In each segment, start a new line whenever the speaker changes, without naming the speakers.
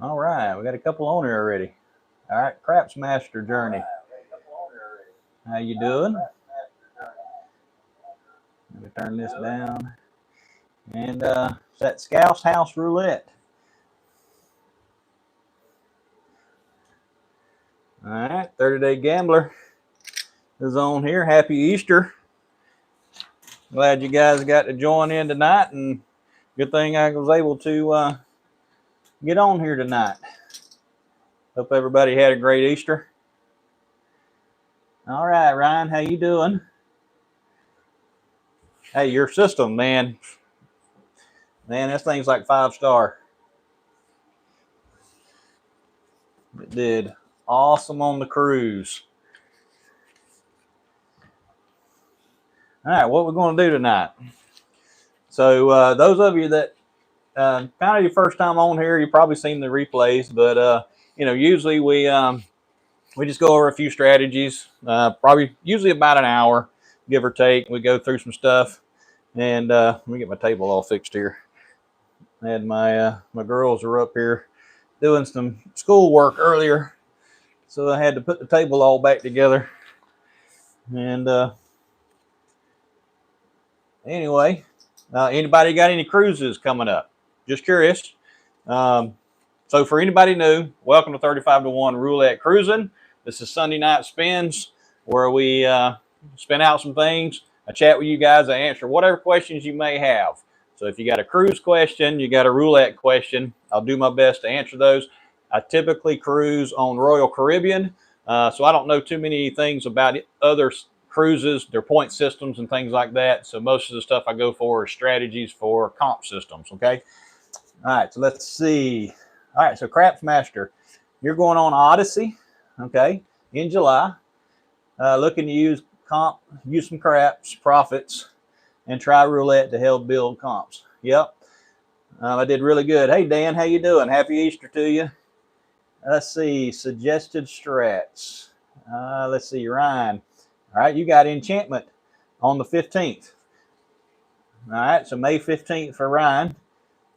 All right, we got a couple on here already. All right, Craps Master Journey. How you doing? Let me turn this down. And it's at Scouse House Roulette. All right, 30-day gambler is on here. Happy Easter. Glad you guys got to join in tonight, and good thing I was able to get on here tonight. Hope everybody had a great Easter. All right, Ryan, how you doing? Hey, your system, man. Man, this thing's like 5-star. It did awesome on the cruise. All right, what we're going to do tonight. So those of you that kind of your first time on here, you've probably seen the replays, but usually we just go over a few strategies, probably usually about an hour, give or take. We go through some stuff, and let me get my table all fixed here. And my girls are up here doing some schoolwork earlier, so I had to put the table all back together. And anyway, anybody got any cruises coming up? Just curious. So for anybody new, welcome to 35 to 1 Roulette Cruisin. This is Sunday night spins where we spin out some things. I chat with you guys. I answer whatever questions you may have. So if you got a cruise question, you got a roulette question, I'll do my best to answer those. I typically cruise on Royal Caribbean, so I don't know too many things about other cruises, their point systems and things like that. So most of the stuff I go for is strategies for comp systems, okay? All right, so let's see. All right, so Craps Master, you're going on Odyssey, okay, in July. Looking to use some craps, profits, and try roulette to help build comps. Yep, I did really good. Hey, Dan, how you doing? Happy Easter to you. Let's see, suggested strats. Let's see, Ryan. All right, you got Enchantment on the 15th. All right, so May 15th for Ryan.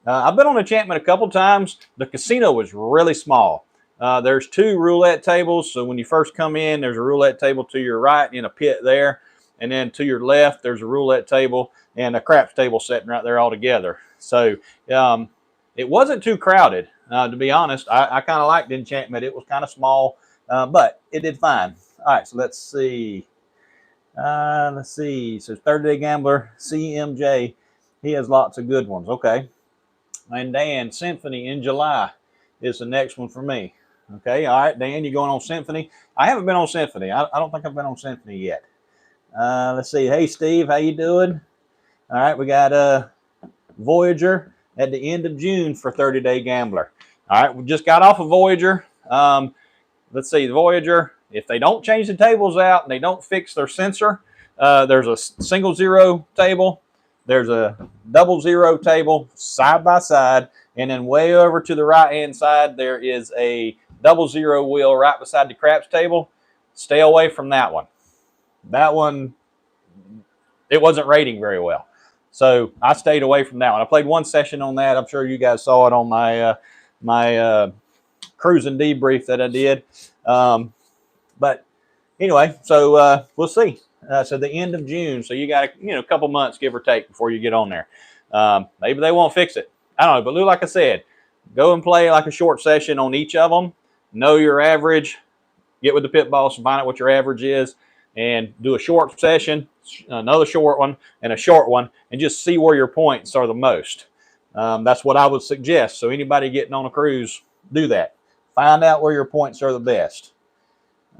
I've been on Enchantment a couple times. The casino was really small. There's 2 roulette tables. So when you first come in, there's a roulette table to your right in a pit there. And then to your left, there's a roulette table and a craps table sitting right there all together. So it wasn't too crowded, to be honest. I kind of liked Enchantment. It was kind of small, but it did fine. All right, so let's see. So 30-day gambler, CMJ. He has lots of good ones. Okay. And Dan, Symphony in July is the next one for me. Okay, all right, Dan, you're going on Symphony. I haven't been on Symphony. I don't think I've been on Symphony yet. Let's see. Hey, Steve, how you doing? All right, we got Voyager at the end of June for 30-day gambler. All right, we just got off of Voyager. Let's see, Voyager. If they don't change the tables out and they don't fix their sensor, there's a single zero table. There's a double zero table side by side, and then way over to the right-hand side, there is a double zero wheel right beside the craps table. Stay away from that one. That one, it wasn't rating very well. So I stayed away from that one. I played one session on that. I'm sure you guys saw it on my cruising debrief that I did. But anyway, so we'll see. So the end of June. So you got a couple months, give or take, before you get on there. Maybe they won't fix it. I don't know. But like I said, go and play like a short session on each of them. Know your average. Get with the pit boss and find out what your average is. And do a short session, another short one, and a short one. And just see where your points are the most. That's what I would suggest. So anybody getting on a cruise, do that. Find out where your points are the best.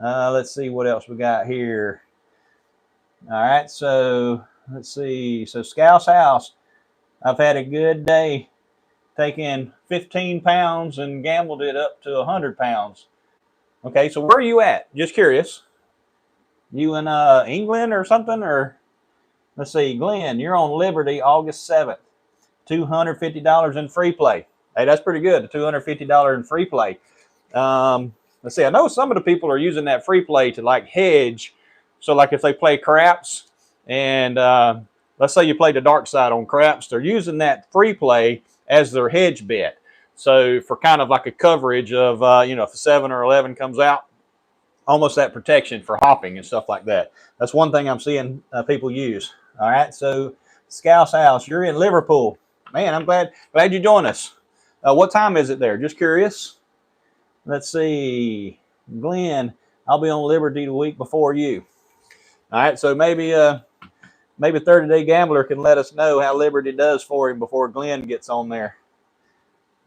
Let's see what else we got here. All right, so let's see. So Scouse House, I've had a good day taking 15 pounds and gambled it up to 100 pounds. Okay, so where are you at? Just curious. You in England or something? Or let's see, Glenn, you're on Liberty August 7th. $250 in free play. Hey, that's pretty good, $250 in free play. Let's see, I know some of the people are using that free play to like hedge. So like if they play craps and let's say you play the dark side on craps, they're using that free play as their hedge bet. So for kind of like a coverage of, you know, if a 7 or 11 comes out, almost that protection for hopping and stuff like that. That's one thing I'm seeing people use. All right, so Scouse House, you're in Liverpool. Man, I'm glad you joined us. What time is it there? Just curious. Let's see. Glenn, I'll be on Liberty the week before you. All right, so maybe 30 Day Gambler can let us know how Liberty does for him before Glenn gets on there.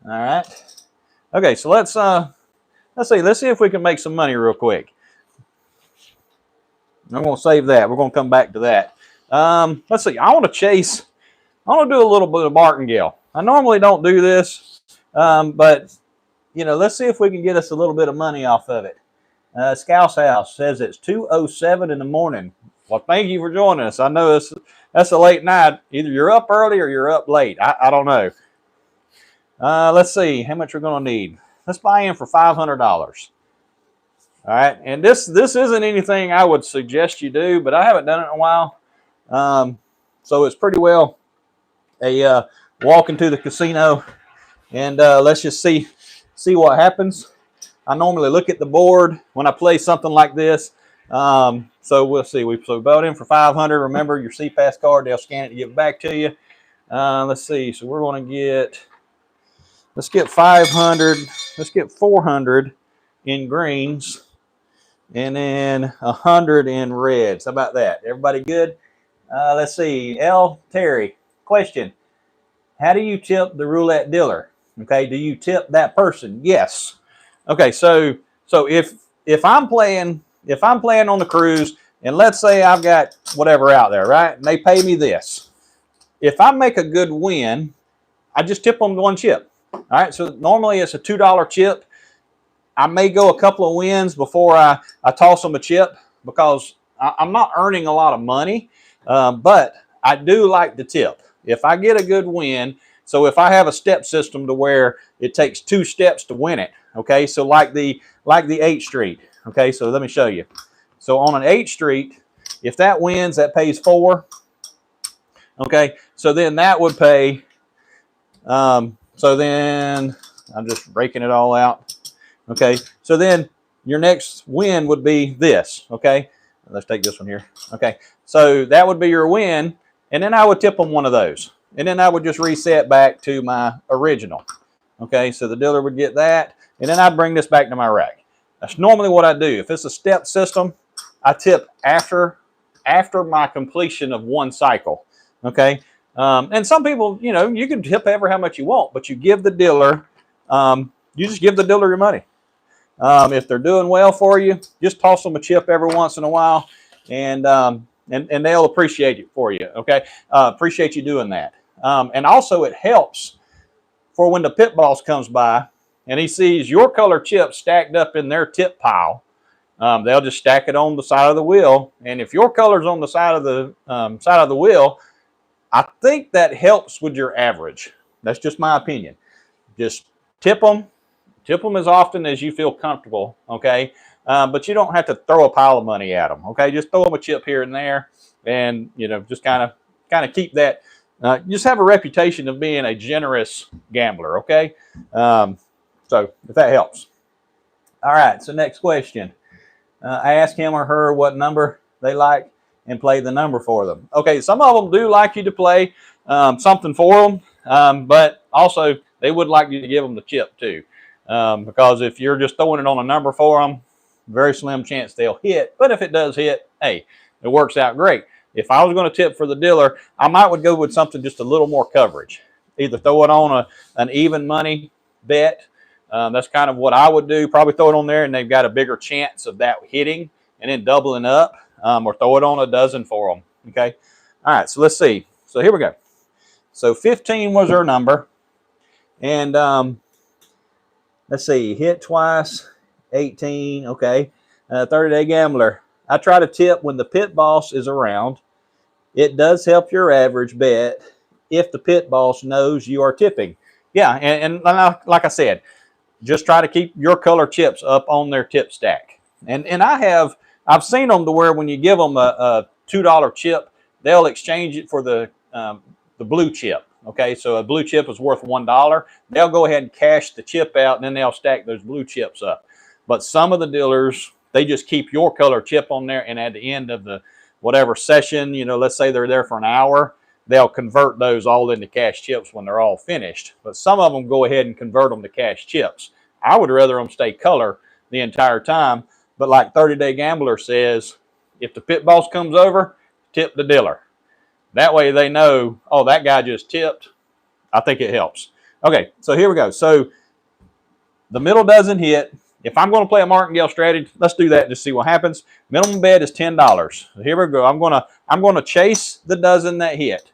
All right. Okay, so let's see if we can make some money real quick. I'm going to save that. We're going to come back to that. Let's see. I want to do a little bit of martingale. I normally don't do this, but you know, let's see if we can get us a little bit of money off of it. Scouse House says it's 2:07 in the morning. Well, thank you for joining us. I know that's a late night. Either you're up early or you're up late. I don't know. Let's see how much we're going to need. Let's buy in for $500. All right, and this isn't anything I would suggest you do, but I haven't done it in a while. So it's pretty well a walk into the casino, and let's just see what happens. I normally look at the board when I play something like this. So we'll see. We bought in for $500. Remember your CPAS card; they'll scan it and give it back to you. Let's see. So we're going to let's get 500. Let's get 400 in greens, and then 100 in reds. How about that? Everybody good? Let's see. L. Terry, question: how do you tip the roulette dealer? Okay, do you tip that person? Yes. Okay, so if I'm playing on the cruise, and let's say I've got whatever out there, right? And they pay me this. If I make a good win, I just tip them one chip. All right, so normally it's a $2 chip. I may go a couple of wins before I toss them a chip because I'm not earning a lot of money, but I do like the tip. If I get a good win, so if I have a step system to where it takes 2 steps to win it, okay, so like the 8th Street, okay, so let me show you. So on an 8th Street, if that wins, that pays 4, okay, so then that would pay, so then I'm just breaking it all out, okay, so then your next win would be this, okay, let's take this one here, okay, so that would be your win, and then I would tip them one of those. And then I would just reset back to my original. Okay, so the dealer would get that, and then I'd bring this back to my rack. That's normally what I do. If it's a step system, I tip after my completion of one cycle. Okay, and some people, you know, you can tip ever how much you want, but you give the dealer, you just give the dealer your money. If they're doing well for you, just toss them a chip every once in a while, and they'll appreciate it for you. Okay, appreciate you doing that. And also it helps for when the pit boss comes by and he sees your color chips stacked up in their tip pile. They'll just stack it on the side of the wheel. And if your color's on the side of the wheel, I think that helps with your average. That's just my opinion. Just tip them as often as you feel comfortable. Okay, but you don't have to throw a pile of money at them. Okay, just throw them a chip here and there, and you know, just kind of keep that. Just have a reputation of being a generous gambler, okay? So if that helps. All right, so next question. I ask him or her what number they like and play the number for them. Okay, some of them do like you to play something for them, but also they would like you to give them the chip too. Because if you're just throwing it on a number for them, very slim chance they'll hit. But if it does hit, hey, it works out great. If I was going to tip for the dealer, I would go with something just a little more coverage. Either throw it on an even money bet. That's kind of what I would do. Probably throw it on there, and they've got a bigger chance of that hitting and then doubling up, or throw it on a dozen for them. Okay. All right. So let's see. So here we go. So 15 was our number, and let's see. Hit twice. 18. Okay. 30-day gambler. I try to tip when the pit boss is around. It does help your average bet if the pit boss knows you are tipping. Yeah, and like I said, just try to keep your color chips up on their tip stack. And I've seen them to where when you give them a $2 chip, they'll exchange it for the blue chip. Okay, so a blue chip is worth $1. They'll go ahead and cash the chip out, and then they'll stack those blue chips up. But some of the dealers, they just keep your color chip on there, and at the end of the whatever session, you know, let's say they're there for an hour, they'll convert those all into cash chips when they're all finished. But some of them go ahead and convert them to cash chips. I would rather them stay color the entire time. But like 30-Day Gambler says, if the pit boss comes over, tip the dealer. That way they know, oh, that guy just tipped. I think it helps. Okay, so here we go. So the middle doesn't hit. If I'm going to play a martingale strategy, let's do that and just see what happens. Minimum bet is $10. So here we go. I'm going to chase the dozen that hit,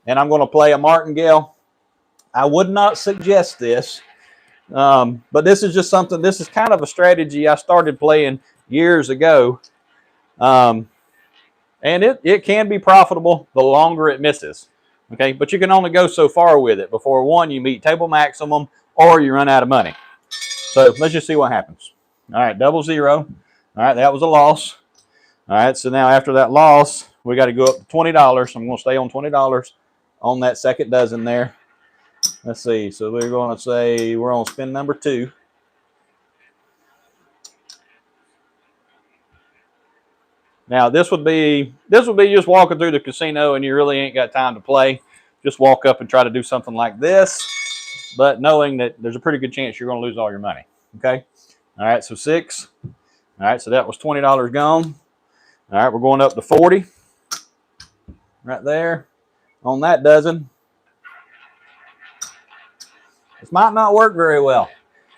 and I'm going to play a martingale. I would not suggest this, but this is just something. This is kind of a strategy I started playing years ago. And it can be profitable the longer it misses. Okay, but you can only go so far with it before, one, you meet table maximum or you run out of money. So let's just see what happens. All right, 0-0. All right, that was a loss. All right, so now after that loss, we got to go up to $20. I'm going to stay on $20 on that second dozen there. Let's see. So we're going to say we're on spin number 2. Now this would be just walking through the casino and you really ain't got time to play. Just walk up and try to do something like this, but knowing that there's a pretty good chance you're going to lose all your money. Okay. All right. So 6. All right. So that was $20 gone. All right. We're going up to 40 right there on that dozen. This might not work very well.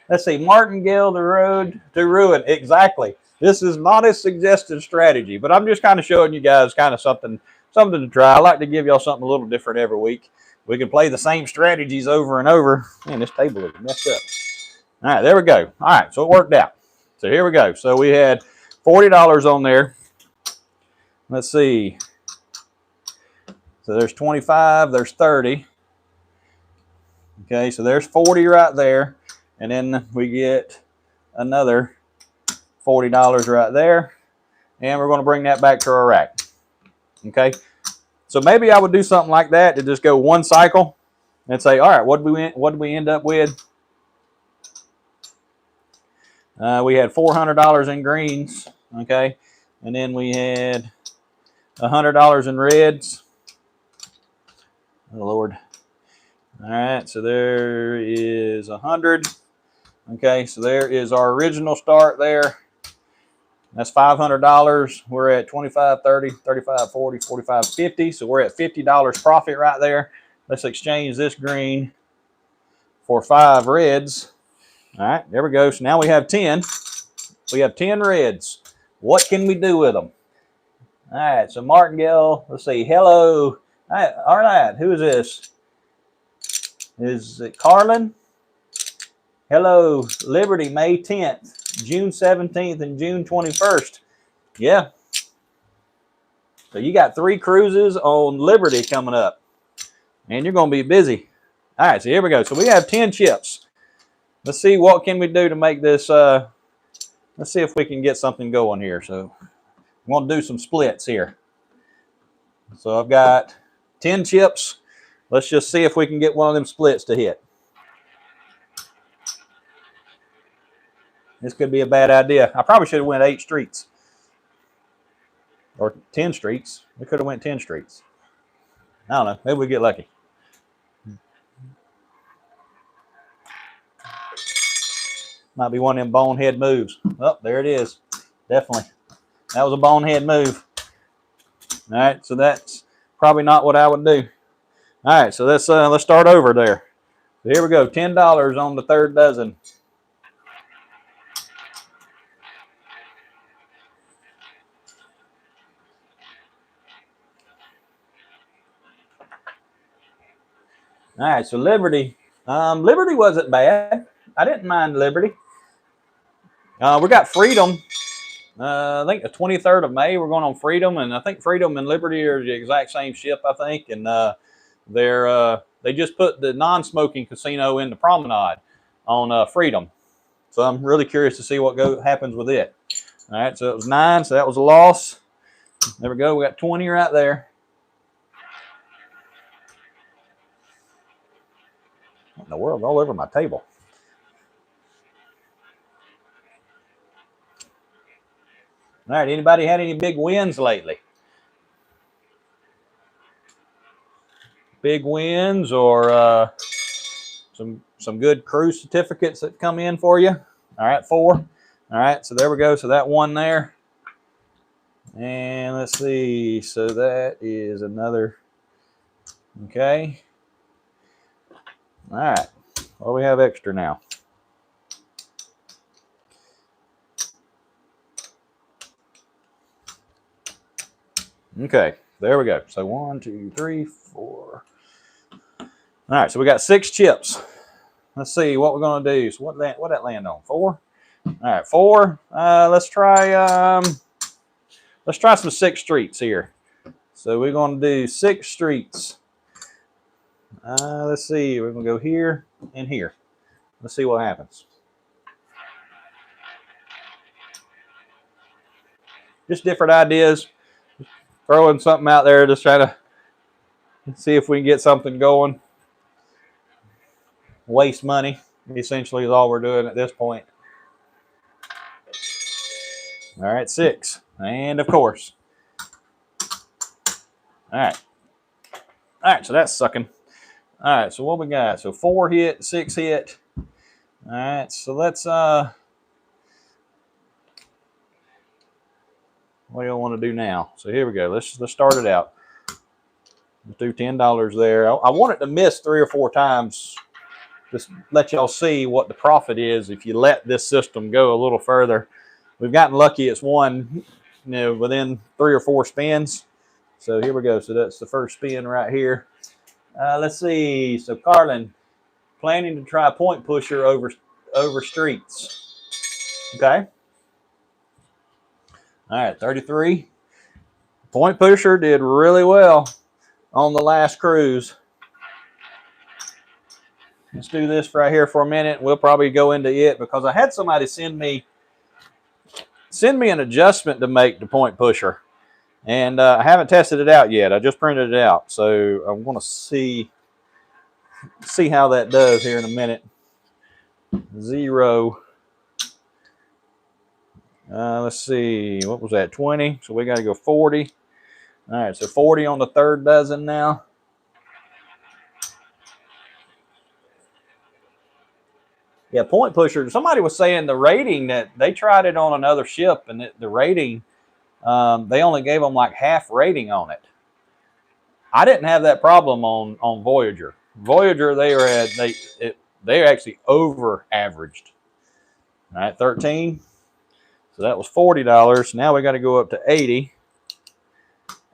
Let's see. Martingale, the road to ruin. Exactly. This is not a suggested strategy, but I'm just kind of showing you guys kind of something to try. I like to give y'all something a little different every week. We can play the same strategies over and over. Man, this table is messed up. All right, there we go. All right, so it worked out. So here we go. So we had $40 on there. Let's see. So there's 25, there's 30. Okay, so there's 40 right there. And then we get another $40 right there, and we're going to bring that back to our rack. Okay, so maybe I would do something like that to just go one cycle and say, all right, what did we end up with? We had $400 in greens, okay, and then we had $100 in reds. Oh Lord! All right, so there is 100. Okay, so there is our original start there. That's $500. We're at 25, 30, 35, 40, 45, 50. So we're at $50 profit right there. Let's exchange this green for 5 reds. All right, there we go. So now we have 10. We have 10 reds. What can we do with them? All right, so martingale, let's see. Hello. All right, who is this? Is it Carlin? Hello, Liberty, May 10th, June 17th, and June 21st. Yeah. So you got 3 cruises on Liberty coming up. And you're going to be busy. All right, so here we go. So we have 10 chips. Let's see what can we do to make this. Let's see if we can get something going here. So I'm going to do some splits here. So I've got 10 chips. Let's just see if we can get one of them splits to hit. This could be a bad idea. I probably should have went 8 streets. Or 10 streets. We could have went 10 streets. I don't know. Maybe we get lucky. Might be one of them bonehead moves. Oh, there it is. Definitely. That was a bonehead move. All right, so that's probably not what I would do. All right, so let's start over there. So here we go. $10 on the third dozen. All right, so Liberty. Liberty wasn't bad. I didn't mind Liberty. We got Freedom. I think the 23rd of May, we're going on Freedom, and I think Freedom and Liberty are the exact same ship, I think, and they just put the non-smoking casino in the Promenade on Freedom. So I'm really curious to see what happens with it. All right, so it was 9, so that was a loss. There we go. We got 20 right there. What in the world? All over my table. All right, anybody had any big wins lately? Big wins or some good cruise certificates that come in for you? All right, 4. All right, so there we go. So that one there. And let's see. So that is another. Okay. All right. What do we have extra now? Okay, there we go. So 1, 2, 3, 4. All right, so we got 6 chips. Let's see what we're gonna do. So what that land on? 4. All right, 4. Let's try some 6 streets here. So we're gonna do 6 streets. Let's see. We're gonna go here and here. Let's see what happens. Just different ideas. Throwing something out there, just trying to see if we can get something going. Waste money, essentially, is all we're doing at this point. All right, 6. And of course. All right. All right, so that's sucking. All right, so what we got? So 4 hit, 6 hit. All right, so let's what do you want to do now? So here we go. Let's start it out. Let's do $10 there. I want it to miss 3 or 4 times. Just let y'all see what the profit is if you let this system go a little further. We've gotten lucky. It's won, within 3 or 4 spins. So here we go. So that's the first spin right here. Let's see. So Carlin, planning to try point pusher over streets. Okay. All right, 33. Point pusher did really well on the last cruise. Let's do this right here for a minute. We'll probably go into it because I had somebody send me an adjustment to make the point pusher. And I haven't tested it out yet. I just printed it out. So I'm going to see how that does here in a minute. 0. Let's see. What was that? 20. So we got to go 40. All right. So 40 on the 3rd dozen now. Yeah, point pusher. Somebody was saying the rating that they tried it on another ship, and the rating, they only gave them like half rating on it. I didn't have that problem on Voyager. Voyager, they actually over averaged. All right, 13. So that was $40. Now we got to go up to 80.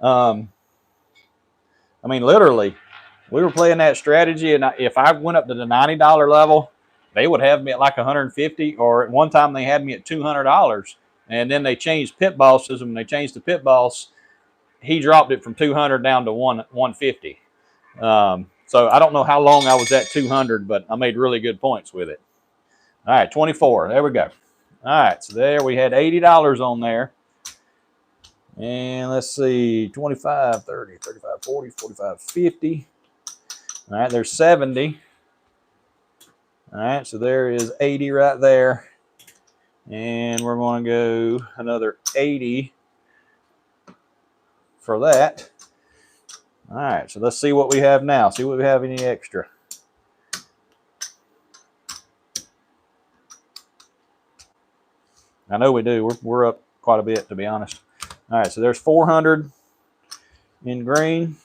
I mean, literally, we were playing that strategy, and if I went up to the $90 level, they would have me at like 150, or at one time they had me at $200. And then they changed pit bosses, and when they changed the pit boss, he dropped it from 200 down to 150. So I don't know how long I was at 200, but I made really good points with it. All right, 24. There we go. All right, so there we had $80 on there. And let's see, 25, 30, 35, 40, 45, 50. All right, there's 70. All right, so there is 80 right there. And we're going to go another 80 for that. All right, so let's see what we have now. See what we have any extra. I know we do. We're up quite a bit, to be honest. All right, so there's 400 in green.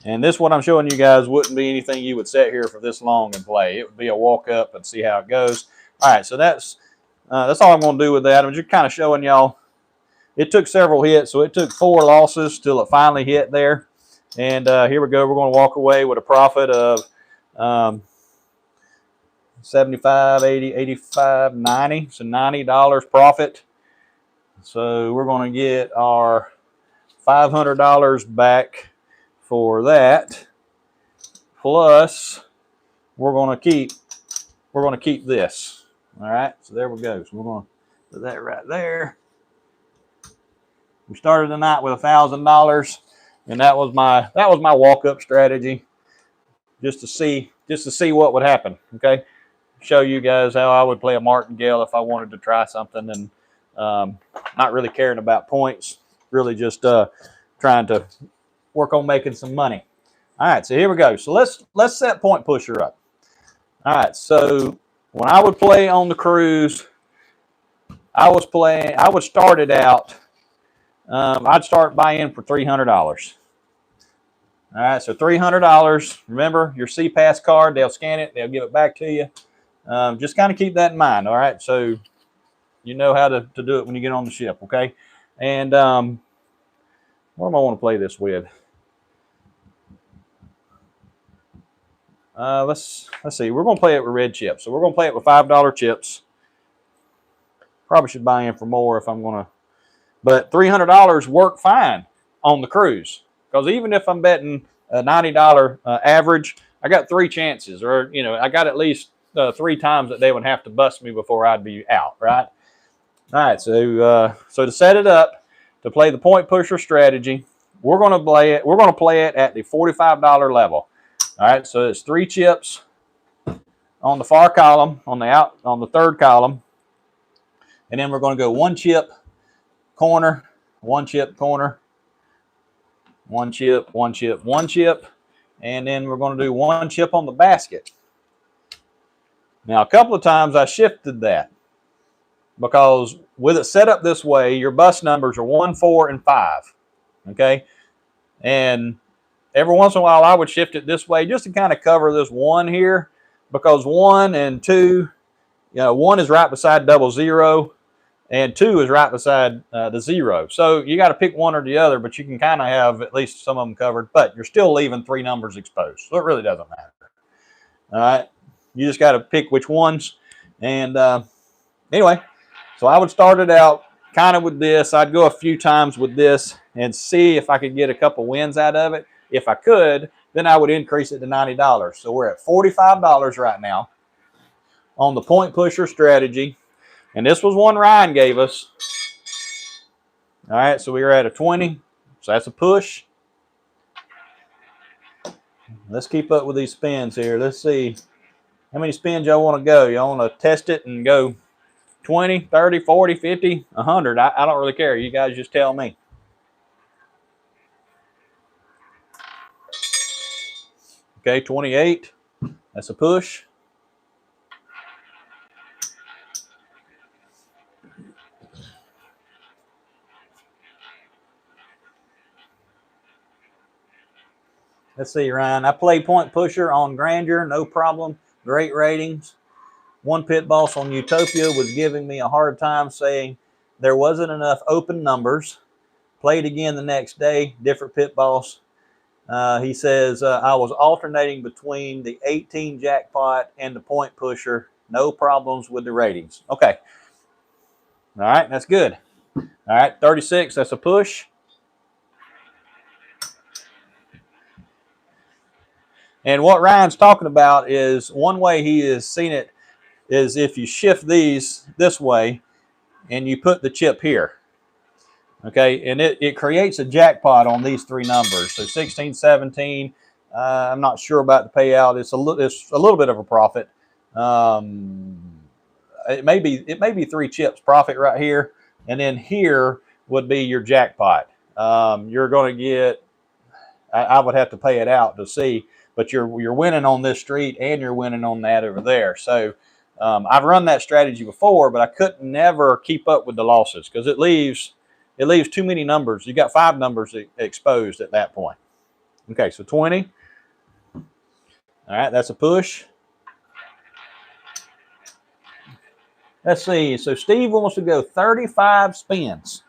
And this one I'm showing you guys wouldn't be anything you would sit here for this long and play. It would be a walk up and see how it goes. All right, so that's all I'm going to do with that. I'm just kind of showing y'all. It took several hits, so it took 4 losses till it finally hit there. And here we go. We're going to walk away with a profit of 75, 80, 85, 90. So $90 profit. So we're going to get our $500 back for that. Plus, we're going to keep this. All right. So there we go. So we're going to put that right there. We started the night with $1,000. And that was my walk-up strategy, just to see what would happen. Okay, show you guys how I would play a martingale if I wanted to try something, and not really caring about points, really just trying to work on making some money. All right, so here we go. So let's set point pusher up. All right, so when I would play on the cruise, I would start it out. I'd start buying for $300. All right, so $300. Remember your CPass card, they'll scan it, they'll give it back to you. Just kind of keep that in mind, all right? So you know how to do it when you get on the ship, okay? And what do I want to play this with? Let's see. We're going to play it with red chips. So we're going to play it with $5 chips. Probably should buy in for more if I'm going to. But $300 work fine on the cruise. Because even if I'm betting a $90 average, I got 3 chances. Or, you know, I got at least 3 times that they would have to bust me before I'd be out, right? All right, so to set it up, to play the point pusher strategy, we're going to play it. We're going to play it at the $45 level. All right, so it's 3 chips on the far column, on the third column, and then we're going to go 1 chip corner, 1 chip corner, 1 chip, 1 chip, 1 chip, and then we're going to do 1 chip on the basket. Now, a couple of times I shifted that, because with it set up this way, your bust numbers are 1, 4, and 5. Okay, and every once in a while I would shift it this way just to kind of cover this 1 here, because 1 and 2, you know, 1 is right beside 00, and 2 is right beside the 0. So you got to pick one or the other, but you can kind of have at least some of them covered. But you're still leaving 3 numbers exposed, so it really doesn't matter. All right, you just got to pick which ones. And anyway. So I would start it out kind of with this. I'd go a few times with this and see if I could get a couple wins out of it. If I could, then I would increase it to $90. So we're at $45 right now on the point pusher strategy. And this was one Ryan gave us. All right, so we were at a 20. So that's a push. Let's keep up with these spins here. Let's see how many spins y'all want to go. Y'all want to test it and go 20, 30, 40, 50, 100. I don't really care. You guys just tell me. Okay, 28. That's a push. Let's see, Ryan. I play point pusher on Grandeur, no problem. Great ratings. One pit boss on Utopia was giving me a hard time, saying there wasn't enough open numbers. Played again the next day, different pit boss. He says, I was alternating between the 18 jackpot and the point pusher. No problems with the ratings. Okay. All right, that's good. All right, 36, that's a push. And what Ryan's talking about is one way he has seen it is if you shift these this way and you put the chip here. Okay, and it creates a jackpot on these 3 numbers. So 16, 17, I'm not sure about the payout. It's a little bit of a profit. It may be 3 chips profit right here, and then here would be your jackpot. You're going to get, I would have to pay it out to see, but you're winning on this street and you're winning on that over there. So I've run that strategy before, but I couldn't never keep up with the losses because it leaves too many numbers. You got 5 numbers exposed at that point. Okay, so 20. All right, that's a push. Let's see. So Steve wants to go 35 spins.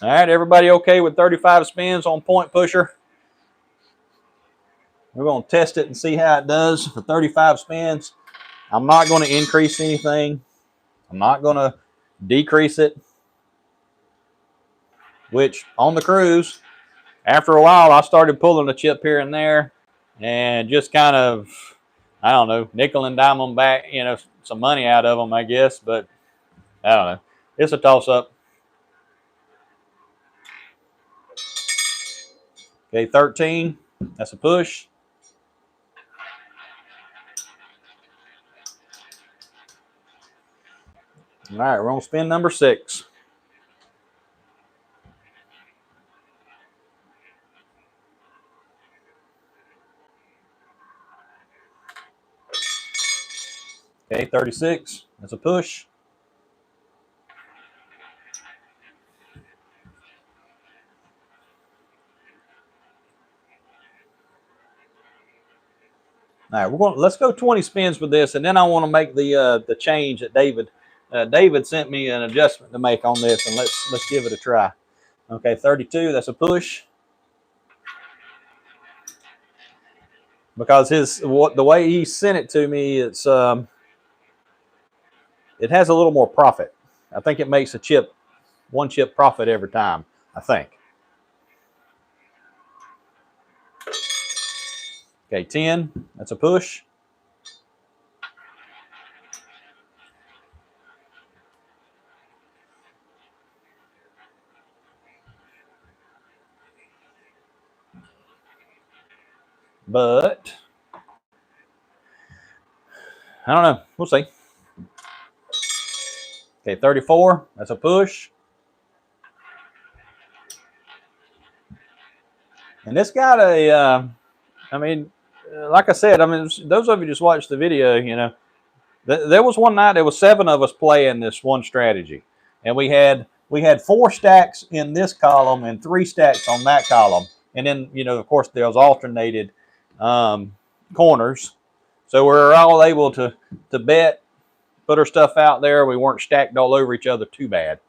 All right, everybody okay with 35 spins on point pusher? We're going to test it and see how it does for 35 spins. I'm not going to increase anything. I'm not going to decrease it. Which, on the cruise, after a while, I started pulling a chip here and there and just kind of, I don't know, nickel and dime them back, you know, some money out of them, I guess. But, I don't know. It's a toss-up. Okay, 13. That's a push. All right, we're going to spin number 6. Okay, 36. That's a push. All right, let's go 20 spins with this, and then I want to make the change that David sent me an adjustment to make on this, and let's give it a try. Okay, 32. That's a push. Because the way he sent it to me, it has a little more profit. I think it makes one chip profit every time, I think. Okay, 10. That's a push. But I don't know. We'll see. Okay, 34. That's a push. And this got I mean, like I said, I mean, those of you just watched the video, you know, there was one night there was 7 of us playing this one strategy, and we had 4 stacks in this column and 3 stacks on that column, and then, you know, of course there was alternated corners, so we were all able to bet, put our stuff out there. We weren't stacked all over each other too bad.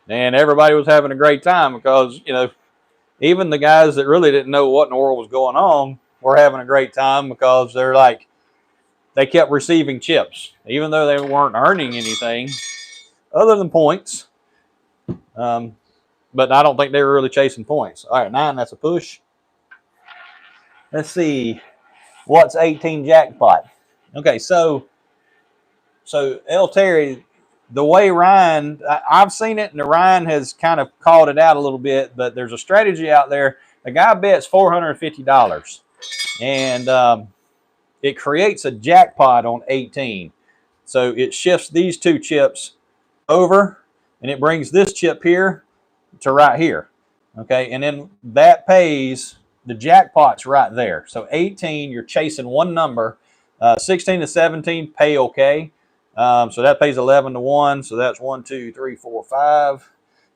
And everybody was having a great time because, you know, even the guys that really didn't know what in the world was going on were having a great time because they're like, they kept receiving chips, even though they weren't earning anything other than points. But I don't think they were really chasing points. All right, 9, that's a push. Let's see. What's 18 jackpot? Okay, so L. Terry, the way Ryan, I've seen it, and Ryan has kind of called it out a little bit, but there's a strategy out there. The guy bets $450, and it creates a jackpot on 18. So it shifts these 2 chips over, and it brings this chip here to right here. Okay, and then that pays, the jackpot's right there. So 18, you're chasing one number. 16 to 17 pay okay. So that pays 11 to 1. So that's 1, 2, 3, 4, 5.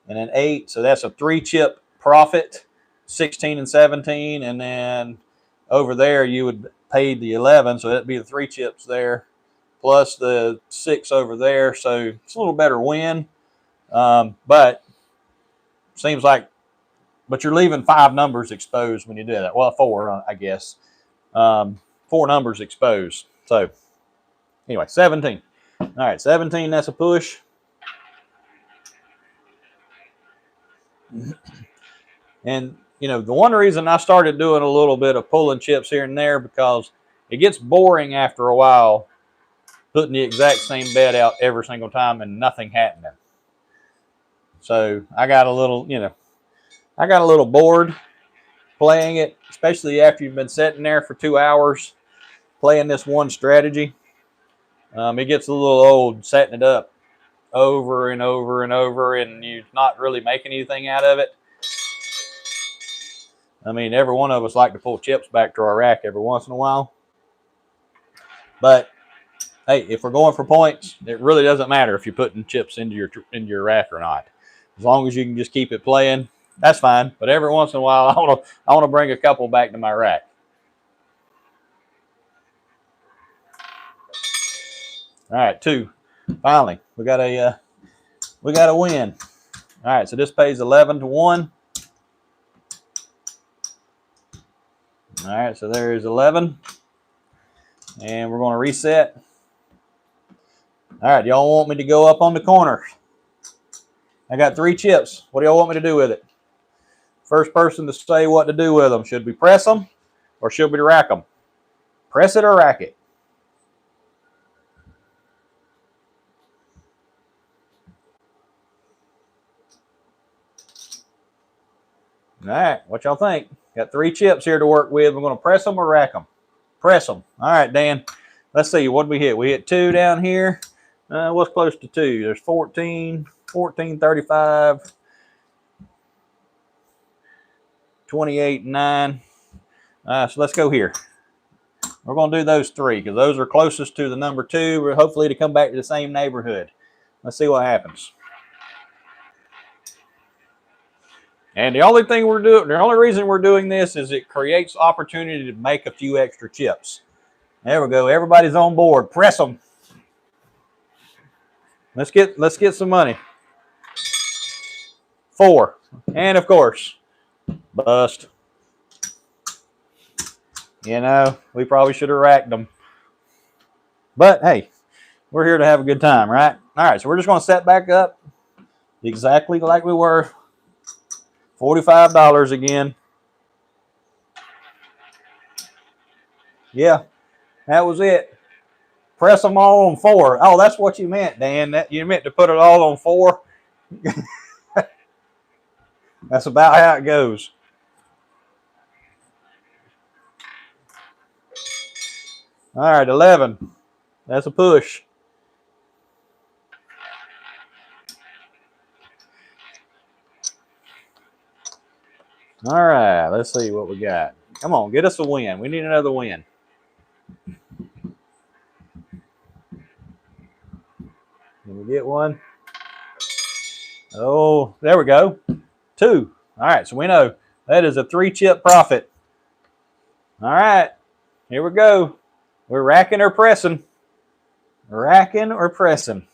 And then 8. So that's a 3 chip profit, 16 and 17. And then over there, you would pay the 11. So that'd be the 3 chips there plus the 6 over there. So it's a little better win. But seems like, but you're leaving 5 numbers exposed when you do that. Well, 4, I guess. 4 numbers exposed. So anyway, 17. All right, 17, that's a push. And, you know, the one reason I started doing a little bit of pulling chips here and there, because it gets boring after a while putting the exact same bet out every single time and nothing happening. So I got a little, you know, I got a little bored playing it, especially after you've been sitting there for 2 hours playing this one strategy. It gets a little old setting it up over and over and over, and you're not really making anything out of it. I mean, every one of us like to pull chips back to our rack every once in a while. But hey, if we're going for points, it really doesn't matter if you're putting chips into your rack or not. As long as you can just keep it playing, that's fine. But every once in a while, I want to bring a couple back to my rack. All right, 2. Finally, we got a win. All right, so this pays 11 to 1. All right, so there's 11. And we're going to reset. All right, y'all want me to go up on the corner? I got 3 chips. What do y'all want me to do with it? First person to say what to do with them. Should we press them or should we rack them? Press it or rack it? All right, what y'all think? Got 3 chips here to work with. We're going to press them or rack them? Press them. All right, Dan. Let's see. What did we hit? We hit 2 down here. What's close to 2? There's 14, 14, 35, 28, 9. So let's go here. We're going to do those 3 because those are closest to the number 2. We're hopefully to come back to the same neighborhood. Let's see what happens. And the only thing we're doing, the only reason we're doing this is it creates opportunity to make a few extra chips. There we go. Everybody's on board. Press them. Let's get some money. 4. And of course, bust. You know, we probably should have racked them. But hey, we're here to have a good time, right? All right, so we're just going to set back up exactly like we were. $45 again. Yeah, that was it. Press them all on 4. Oh, that's what you meant, Dan. That you meant to put it all on 4. That's about how it goes. All right, 11. That's a push. All right, let's see what we got. Come on, get us a win. We need another win. Can we get one? Oh, there we go. 2. All right, so we know that is a 3-chip profit. All right, here we go. We're racking or pressing. Racking or pressing.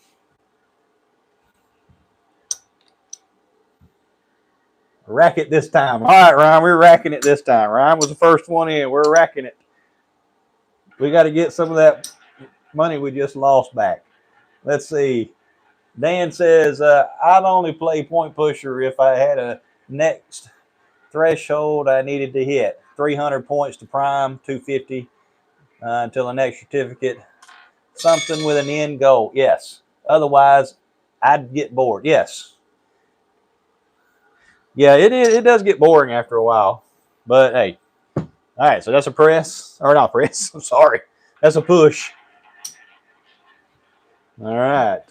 Rack it this time. All right, Ryan, we're racking it this time. Ryan was the first one in. We're racking it. We got to get some of that money we just lost back. Let's see. Dan says, I'd only play point pusher if I had a next threshold I needed to hit. 300 points to prime, 250 until the next certificate. Something with an end goal. Yes. Otherwise, I'd get bored. Yes. Yeah, it does get boring after a while. But, hey. All right, so that's a press. Or not press. I'm sorry. That's a push. All right.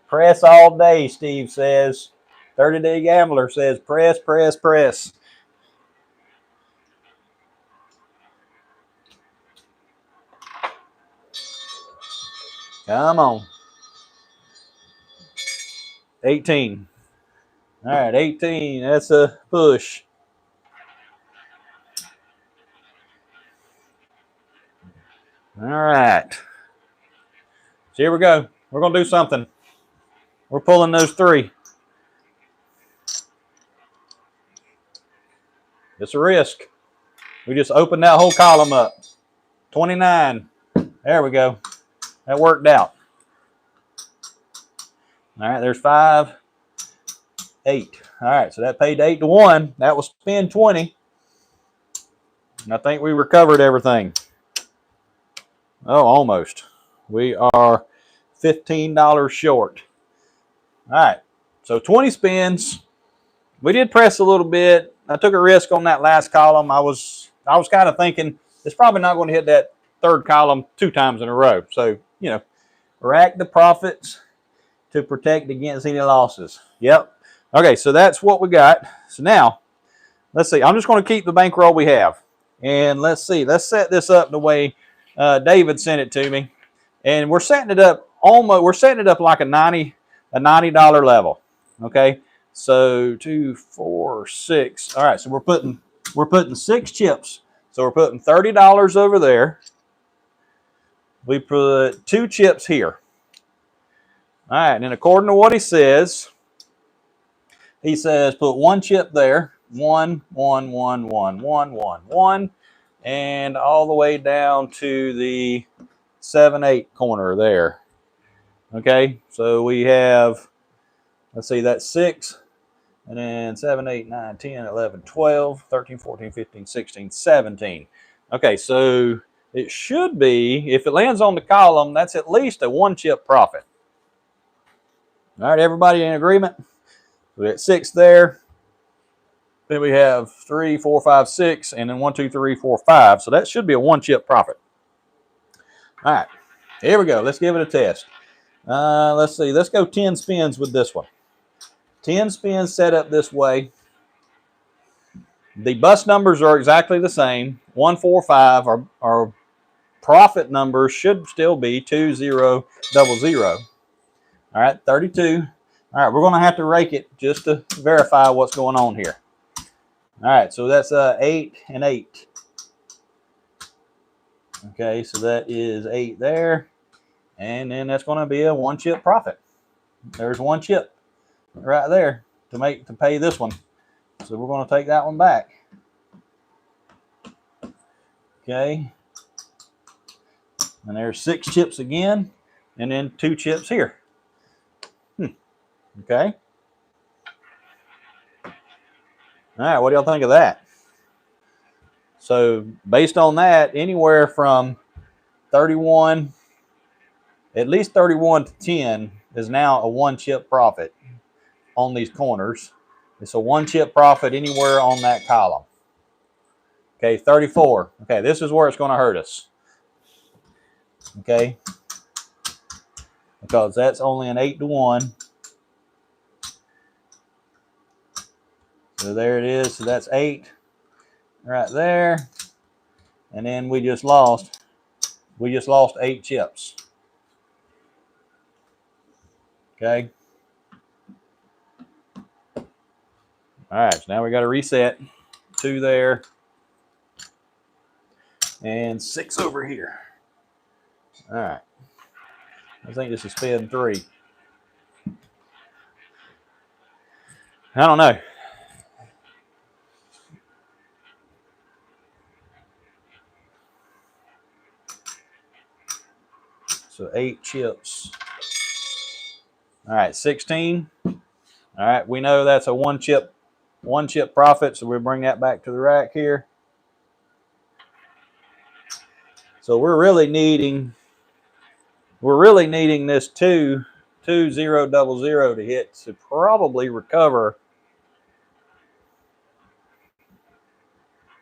Press all day, Steve says. 30-Day Gambler says press, press, press. Come on. 18. All right, 18. That's a push. All right. So here we go. We're going to do something. We're pulling those 3. It's a risk. We just opened that whole column up. 29. There we go. That worked out. All right, there's 5, 8. All right, so that paid 8 to 1. That was spin 20. And I think we recovered everything. Oh, almost. We are $15 short. All right, so 20 spins. We did press a little bit. I took a risk on that last column. I was kind of thinking it's probably not going to hit that 3rd column 2 times in a row. So, you know, rack the profits to protect against any losses. Yep. Okay, so that's what we got. So now, let's see. I'm just going to keep the bankroll we have. And let's see. Let's set this up the way David sent it to me. And we're setting it up like a $90 level. Okay. So 2, 4, 6. All right. So we're putting 6 chips. So we're putting $30 over there. We put 2 chips here. All right. And according to what he says put 1 chip there. 1, 1, 1, 1, 1, 1, 1. And all the way down to the 7, 8 corner there. Okay, so we have, let's see, that's 6, and then 7, 8, 9, 10, 11, 12, 13, 14, 15, 16, 17. Okay, so it should be, if it lands on the column, that's at least a 1-chip profit. All right, everybody in agreement? We got 6 there. Then we have 3, 4, 5, 6, and then 1, 2, 3, 4, 5. So that should be a 1-chip profit. All right, here we go. Let's give it a test. Let's see. Let's go 10 spins with this one. 10 spins set up this way. The bus numbers are exactly the same. 1, 4, 5. Our profit numbers should still be 2, 0, 0, 0. All right, 32. All right, we're going to have to rake it just to verify what's going on here. All right, so that's 8 and 8. Okay, so that is 8 there. And then that's going to be a 1-chip profit. There's 1 chip right there to pay this one. So we're going to take that one back. Okay. And there's 6 chips again, and then 2 chips here. Okay. All right, what do y'all think of that? So based on that, anywhere from 31, at least 31 to 10 is now a 1-chip profit on these corners. It's a 1-chip profit anywhere on that column. Okay, 34. Okay, this is where it's going to hurt us. Okay, because that's only an 8 to 1. So there it is. So that's 8 right there. And then we just lost 8 chips. Okay. All right, so now we got to reset. 2 there. And 6 over here. All right. I think this is spin 3. I don't know. So 8 chips. All right, 16. All right, we know that's a 1-chip profit, so we'll bring that back to the rack here. So we're really needing this 2, 2, 0, 0, 0 to hit to probably recover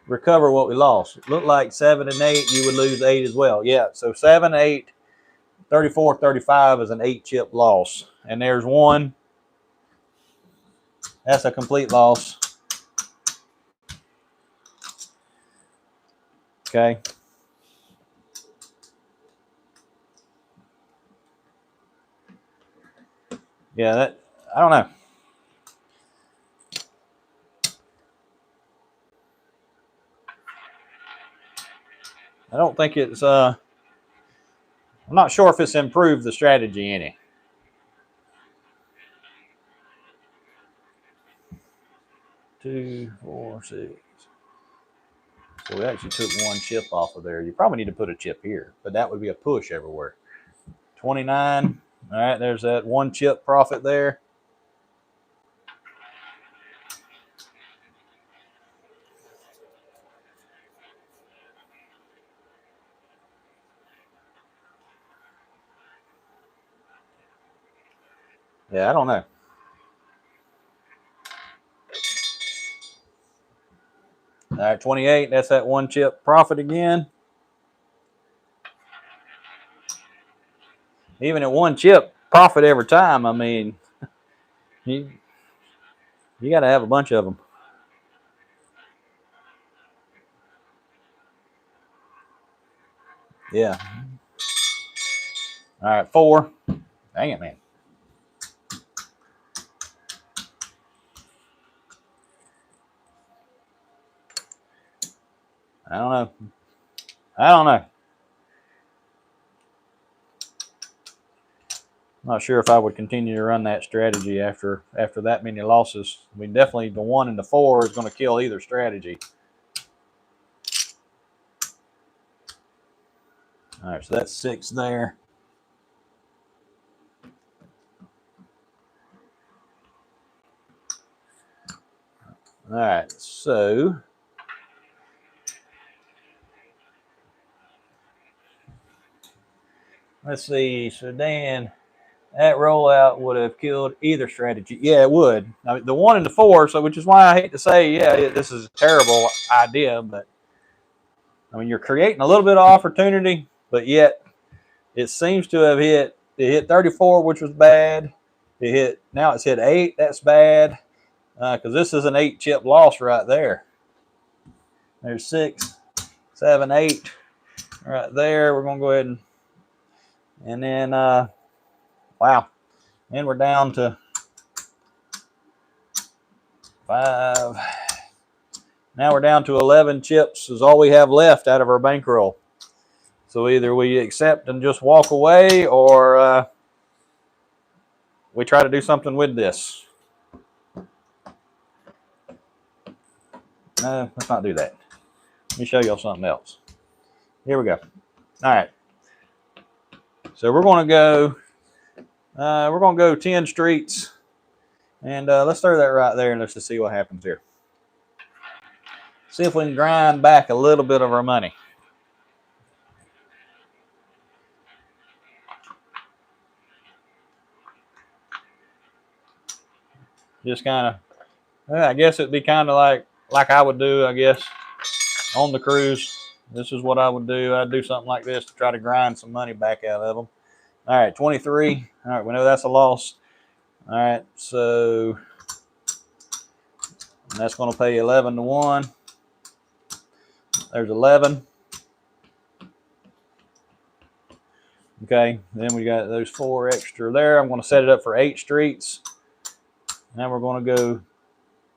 what we lost. It looked like 7 and 8, you would lose 8 as well. Yeah, so 7, 8, 34, 35 is an 8-chip loss. And there's 1. That's a complete loss. Okay. Yeah, I don't know. I don't think it's I'm not sure if it's improved the strategy any. Two, 4, 6. So we actually took 1 chip off of there. You probably need to put a chip here, but that would be a push everywhere. 29. All right, there's that 1 chip profit there. Yeah, I don't know. All right, 28. That's that 1 chip profit again. Even at 1 chip profit every time, I mean, you got to have a bunch of them. Yeah. All right, 4. Dang it, man. I don't know. I'm not sure if I would continue to run that strategy after that many losses. I mean, definitely the 1 and the 4 is going to kill either strategy. All right, so that's 6 there. All right, so let's see. So Dan, That rollout would have killed either strategy. Yeah, it would. I mean, the 1 and the 4, so which is why I hate to say, yeah, this is a terrible idea, but I mean, you're creating a little bit of opportunity, but yet it seems to have hit. It hit 34, which was bad. Now it's hit 8. That's bad because this is an 8-chip loss right there. There's 6, 7, 8 right there. We're gonna go ahead and then wow, and we're down to 5. Now we're down to 11 chips is all we have left out of our bankroll. So either we accept and just walk away, or we try to do something with this. Let's not do that. Let me show y'all something else. Here we go. All right. So we're going to go. We're going to go 10 streets, and let's throw that right there, and let's just see what happens here. See if we can grind back a little bit of our money. Just kind of, I guess it'd be kind of like I would do, I guess, on the cruise. This is what I would do. I'd do something like this to try to grind some money back out of them. All right, 23. All right, we know that's a loss. All right, so that's going to pay 11 to 1. There's 11. Okay, then we got those 4 extra there. I'm going to set it up for 8 streets. Now we're going to go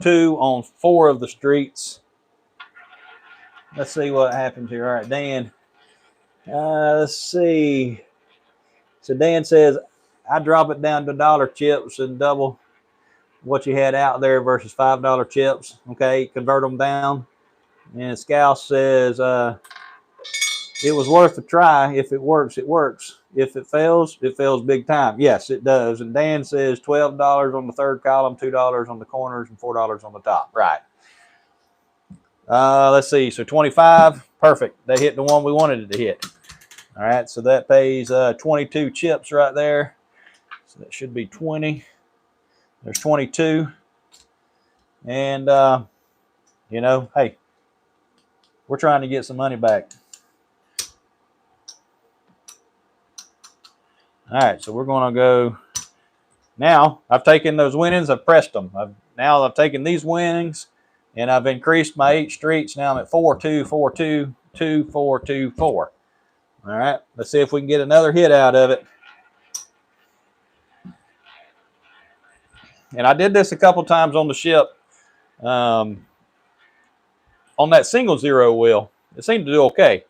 2 on 4 of the streets. Let's see what happens here. All right, Dan. Let's see. So Dan says, I drop it down to $1 chips and double what you had out there versus $5 chips. Okay, convert them down. And Scouse says, it was worth a try. If it works, it works. If it fails big time. Yes, it does. And Dan says $12 on the third column, $2 on the corners, and $4 on the top. Right. Let's see. So 25. Perfect. They hit the one we wanted it to hit. All right. So that pays 22 chips right there. So that should be 20. There's 22. And, you know, hey, we're trying to get some money back. All right, so we're going to go. Now, I've taken those winnings, I've pressed them. Now I've taken these winnings, and I've increased my 8 streets. Now I'm at 4, 2, 4, 2, 2, 4, 2, 4. All right, let's see if we can get another hit out of it. And I did this a couple times on the ship. On that single 0 wheel, it seemed to do okay.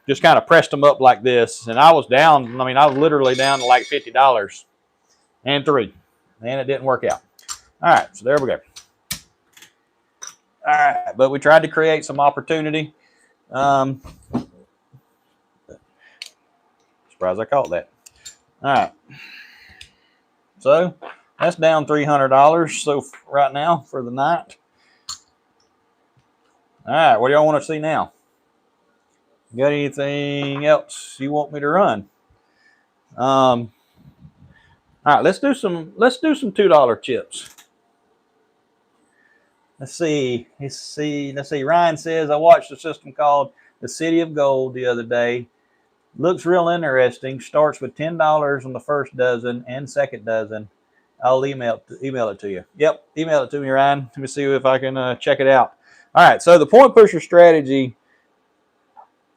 Just kind of pressed them up like this, and I was down. I mean, I was literally down to like $50 and 3, and it didn't work out. All right, so there we go. All right, but we tried to create some opportunity. Surprised I caught that. All right, so that's down $300 so right now for the night. All right, what do y'all want to see now? Got anything else you want me to run? All right, let's do some $2 chips. Let's see. Ryan says, I watched a system called The City of Gold the other day. Looks real interesting. Starts with $10 on the first dozen and second dozen. I'll email it to you. Yep, email it to me, Ryan. Let me see if I can check it out. All right, so the point pusher strategy,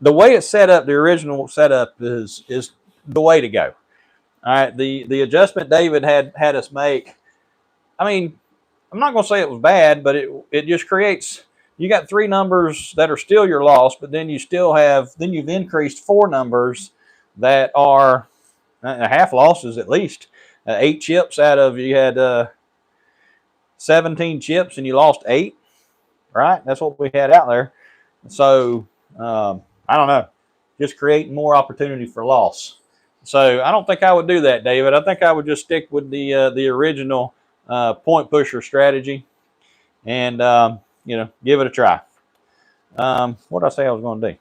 the way it's set up, the original setup is the way to go. All right, the adjustment David had us make, I mean, I'm not going to say it was bad, but it just creates, you got 3 numbers that are still your loss, but then you've increased 4 numbers that are half losses at least. 8 chips out of, you had 17 chips and you lost 8, right? That's what we had out there. So, I don't know, just creating more opportunity for loss. So I don't think I would do that, David. I think I would just stick with the original point pusher strategy, and you know, give it a try. What did I say I was going to do?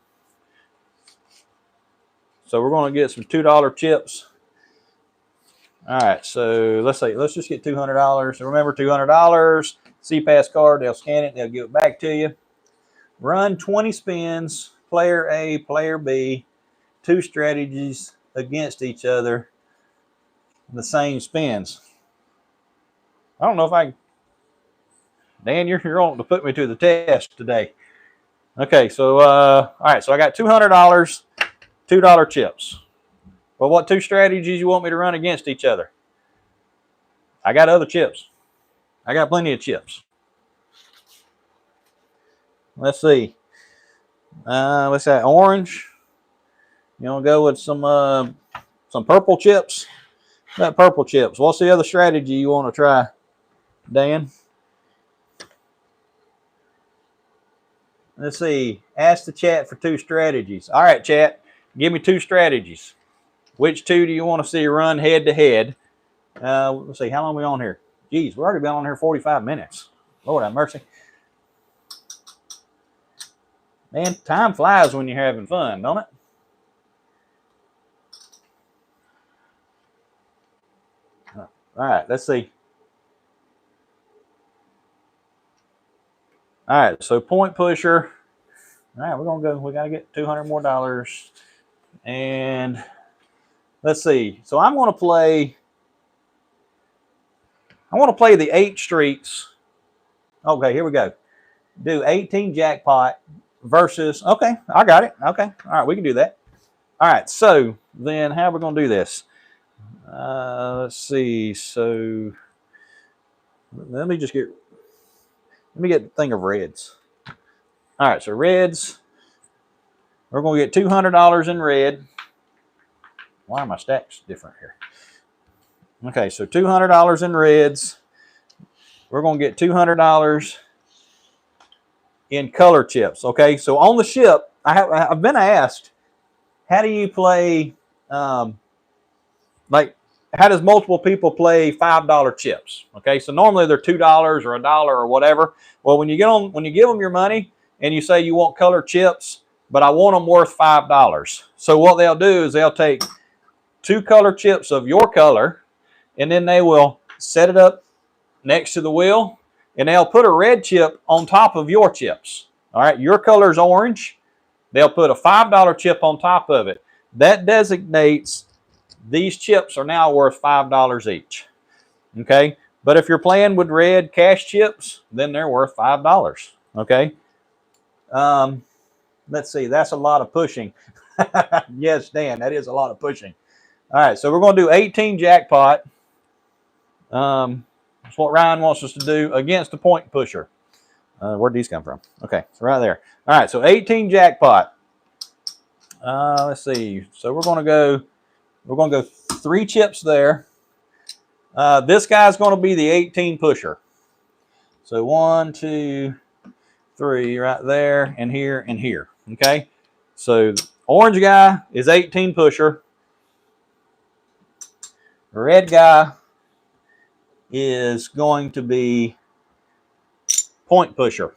So we're going to get some $2 chips. All right, so let's just get $200. So remember, $200. CPass card. They'll scan it. They'll give it back to you. Run 20 spins. Player A, player B. 2 strategies against each other. The same spins. I don't know if I. Dan, you're on to put me to the test today. Okay, so all right, so I got $200, $2 chips. Well, what 2 strategies you want me to run against each other? I got other chips. I got plenty of chips. Let's see. What's that? Orange. You want to go with some purple chips? Got purple chips. What's the other strategy you want to try, Dan? Let's see. Ask the chat for 2 strategies. All right, chat. Give me 2 strategies. Which 2 do you want to see run head to head? Let's see. How long are we on here? Geez, we've already been on here 45 minutes. Lord have mercy. Man, time flies when you're having fun, don't it? All right, let's see. All right, so point pusher. All right, we're gonna go. We gotta get $200 more. And let's see. So I'm gonna play. I want to play the 8 streets. Okay, here we go. Do 18 jackpot versus. Okay, I got it. Okay, all right, we can do that. All right, so then how are we gonna do this? Let's see. So let me get the thing of reds. All right, so reds. We're going to get $200 in red. Why are my stacks different here? Okay, so $200 in reds. We're going to get $200 in color chips. Okay, so on the ship, I've been asked, how do you play? Like, how does multiple people play $5 chips? Okay, so normally they're $2 or $1 or whatever. Well, when you give them your money and you say you want color chips, but I want them worth $5. So what they'll do is they'll take 2 color chips of your color, and then they will set it up next to the wheel, and they'll put a red chip on top of your chips. All right, your color is orange. They'll put a $5 chip on top of it. That designates these chips are now worth $5 each. Okay, but if you're playing with red cash chips, then they're worth $5. Okay. Let's see. That's a lot of pushing. Yes, Dan, that is a lot of pushing. All right, so we're going to do 18 jackpot. That's what Ryan wants us to do against the point pusher. Where'd these come from? Okay, so right there. All right, so 18 jackpot. Let's see. So we're going to go 3 chips there. This guy's going to be the 18 pusher. So 1, 2, 3 right there, and here, and here. Okay, so orange guy is 18 pusher. Red guy is going to be point pusher.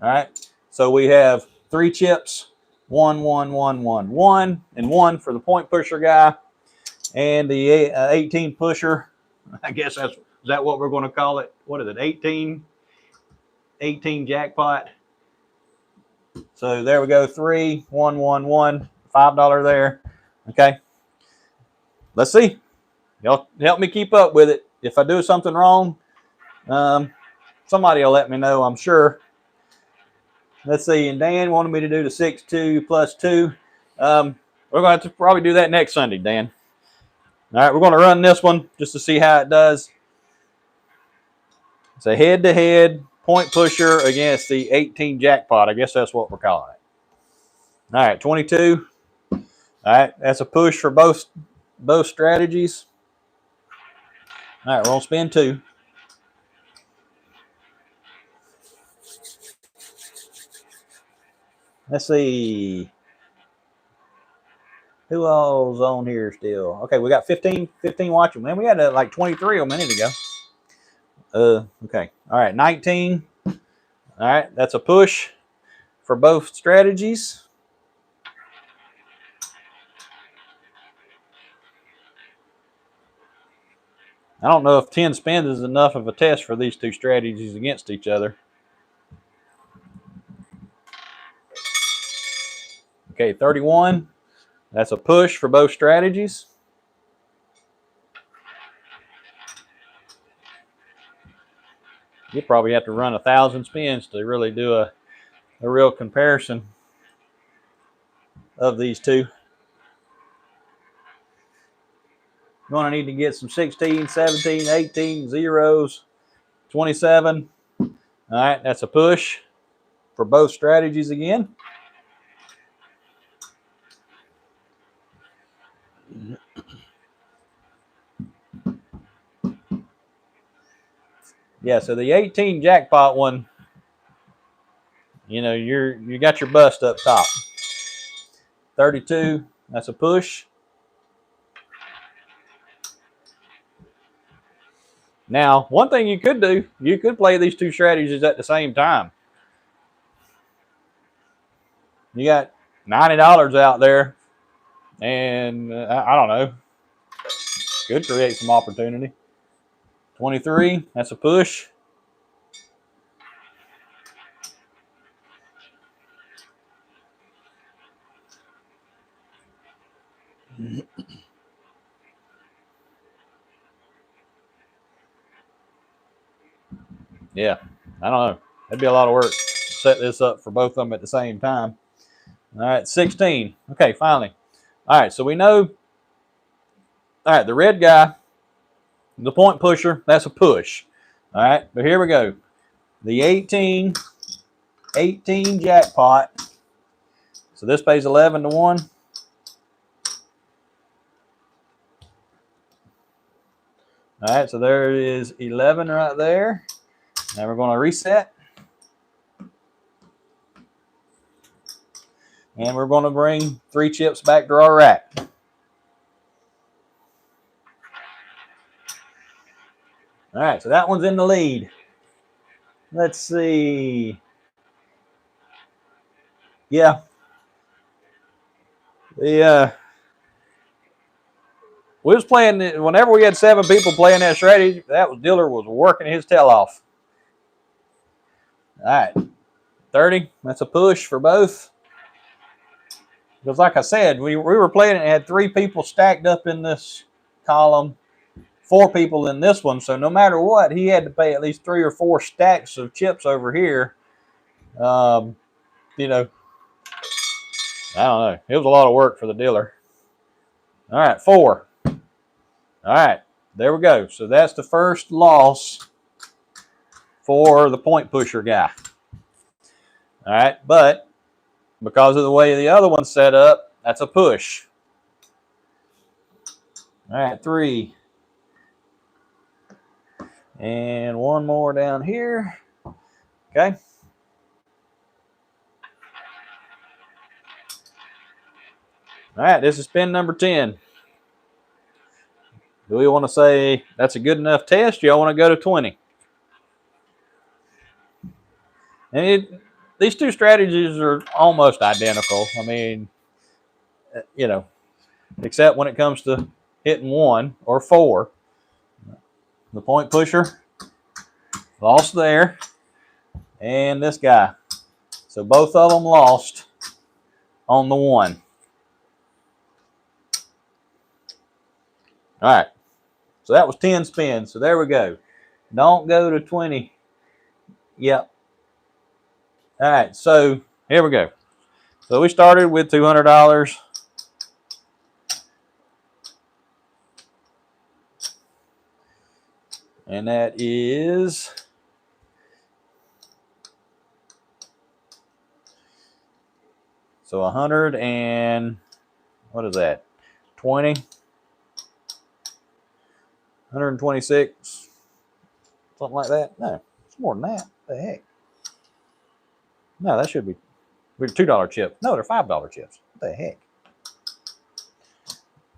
All right, so we have 3 chips, 1, 1, 1, 1, 1, and 1 for the point pusher guy, and the 18 pusher. I guess is that what we're going to call it? What is it? 18 jackpot. So there we go. 3, 1, 1, 1, $5 there. Okay. Let's see. Y'all help me keep up with it. If I do something wrong, somebody will let me know, I'm sure. Let's see. And Dan wanted me to do the 6, 2 plus 2. We're going to have to probably do that next Sunday, Dan. All right, we're going to run this one just to see how it does. It's a head-to-head point pusher against the 18 jackpot. I guess that's what we're calling it. All right, 22. All right, that's a push for both strategies. All right, we're going to spin 2. Let's see. Who all's on here still? Okay, we got 15 watching. Man, we had like 23 a minute ago. Okay. All right, 19. All right, that's a push for both strategies. I don't know if 10 spins is enough of a test for these two strategies against each other. Okay, 31. That's a push for both strategies. You probably have to run 1,000 spins to really do a real comparison of these two. You're going to need to get some 16, 17, 18, zeros, 27. All right, that's a push for both strategies again. Yeah, so the 18 jackpot one, you know, you got your bust up top. 32, that's a push. Now, one thing you could do, you could play these two strategies at the same time. You got $90 out there, and I don't know, could create some opportunity. 23, that's a push. Yeah, I don't know. That'd be a lot of work to set this up for both of them at the same time. All right, 16. Okay, finally. All right, so we know, all right, the red guy, the point pusher, that's a push. All right, but here we go. The 18 jackpot. So this pays 11 to 1. All right, so there is 11 right there. Now we're going to reset. And we're going to bring 3 chips back to our rack. All right, so that one's in the lead. Let's see. Yeah. We was playing, whenever we had 7 people playing that strategy, Diller was working his tail off. All right, 30, that's a push for both. Because like I said, we were playing it and had 3 people stacked up in this column, 4 people in this one. So no matter what, he had to pay at least 3 or 4 stacks of chips over here. You know, I don't know. It was a lot of work for the dealer. All right, 4. All right, there we go. So that's the first loss for the point pusher guy. All right, but because of the way the other one's set up, that's a push. All right, 3. And one more down here. Okay. All right, this is spin number 10. Do we want to say that's a good enough test? Y'all want to go to 20? And these two strategies are almost identical. I mean, you know, except when it comes to hitting 1 or 4. The point pusher lost there, and this guy. So both of them lost on the 1. All right. So that was 10 spins. So there we go. Don't go to 20. Yep. All right. So here we go. So we started with $200. And that is so 100 and what is that? 20, 126, something like that. No, it's more than that. What the heck? No, that should be $2 chips. No, they're $5 chips. What the heck?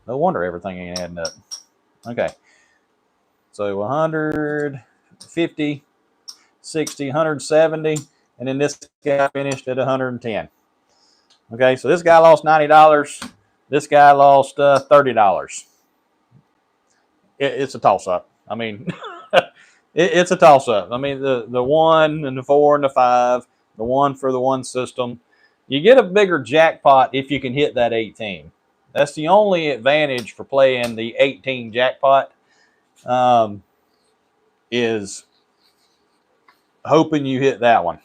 No wonder everything ain't adding up. Okay. So 150, 60, 170, and then this guy finished at 110. Okay, so this guy lost $90. This guy lost $30. It's a toss-up. I mean, it's a toss-up. I mean, the 1 and the 4 and the 5, the 1 for the 1 system. You get a bigger jackpot if you can hit that 18. That's the only advantage for playing the 18 jackpot, is hoping you hit that one,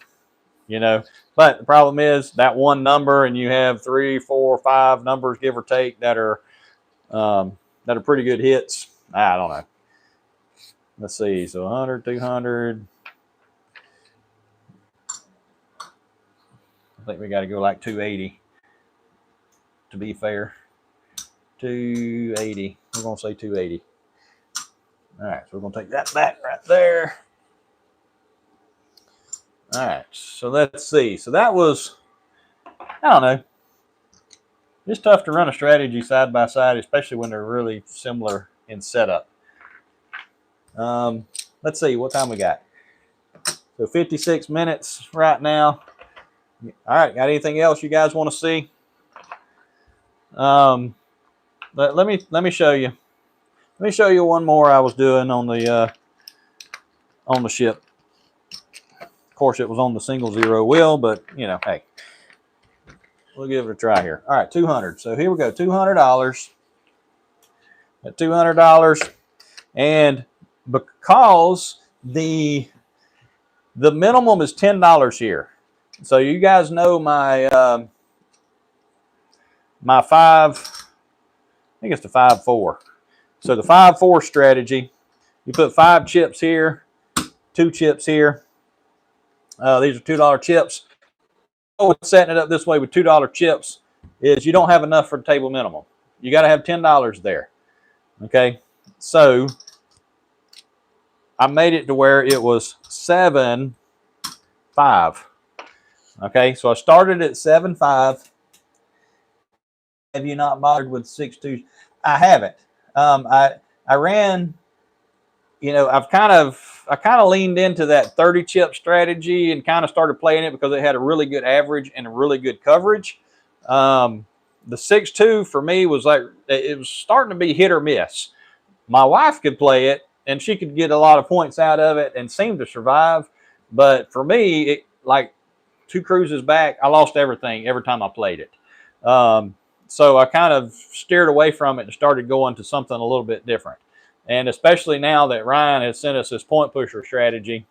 you know. But the problem is that one number, and you have 3, 4, 5 numbers, give or take, that are pretty good hits. I don't know. Let's see. So 100, 200. I think we got to go like 280 to be fair. 280. We're going to say 280. All right. So we're going to take that back right there. All right. So let's see. So that was, I don't know. It's tough to run a strategy side by side, especially when they're really similar in setup. Let's see what time we got. So 56 minutes right now. All right, got anything else you guys want to see? Let me show you. Let me show you one more I was doing on the ship. Of course, it was on the single zero wheel, but you know, hey, we'll give it a try here. All right, 200. So here we go, $200. At $200, and because the minimum is $10 here. So you guys know my my 5, I think it's the 5-4. So the 5-4 strategy, you put 5 chips here, 2 chips here. These are $2 chips. Oh, setting it up this way with $2 chips is you don't have enough for the table minimum. You got to have $10 there. Okay, so I made it to where it was 7-5. Okay, so I started at 7-5. Have you not bothered with 6-2? I haven't. I ran. You know, I kind of leaned into that 30 chip strategy and kind of started playing it because it had a really good average and a really good coverage. The 6-2 for me was like, it was starting to be hit or miss. My wife could play it and she could get a lot of points out of it and seem to survive. But for me, it, like 2 cruises back, I lost everything every time I played it. So I kind of steered away from it and started going to something a little bit different. And especially now that Ryan has sent us this point pusher strategy,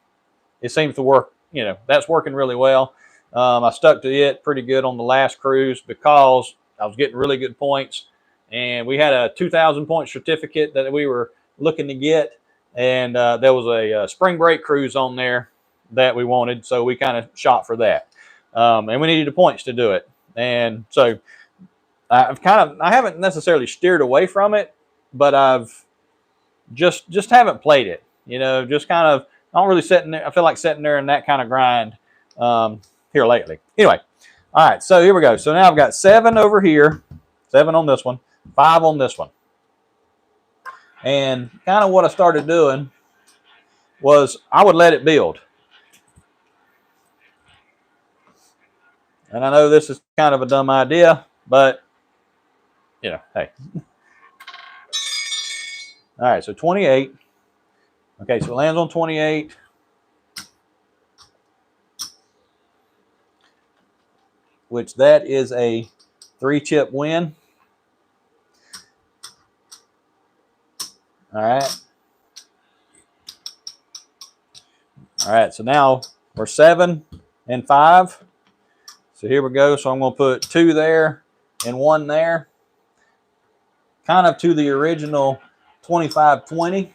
it seems to work. You know, that's working really well. I stuck to it pretty good on the last cruise because I was getting really good points. And we had a 2,000 point certificate that we were looking to get. And there was a spring break cruise on there that we wanted. So we kind of shot for that. And we needed the points to do it. And so I haven't necessarily steered away from it, but I've just haven't played it. You know, just kind of not really sitting there. I feel like sitting there in that kind of grind here lately. Anyway, all right, so here we go. So now I've got 7 over here, 7 on this one, 5 on this one. And kind of what I started doing was I would let it build. And I know this is kind of a dumb idea, but, you know, hey. All right, so 28. Okay, so it lands on 28. Which that is a 3 chip win. All right. All right, so now we're 7 and 5. So here we go. So I'm going to put 2 there and 1 there. Kind of to the original 25-20.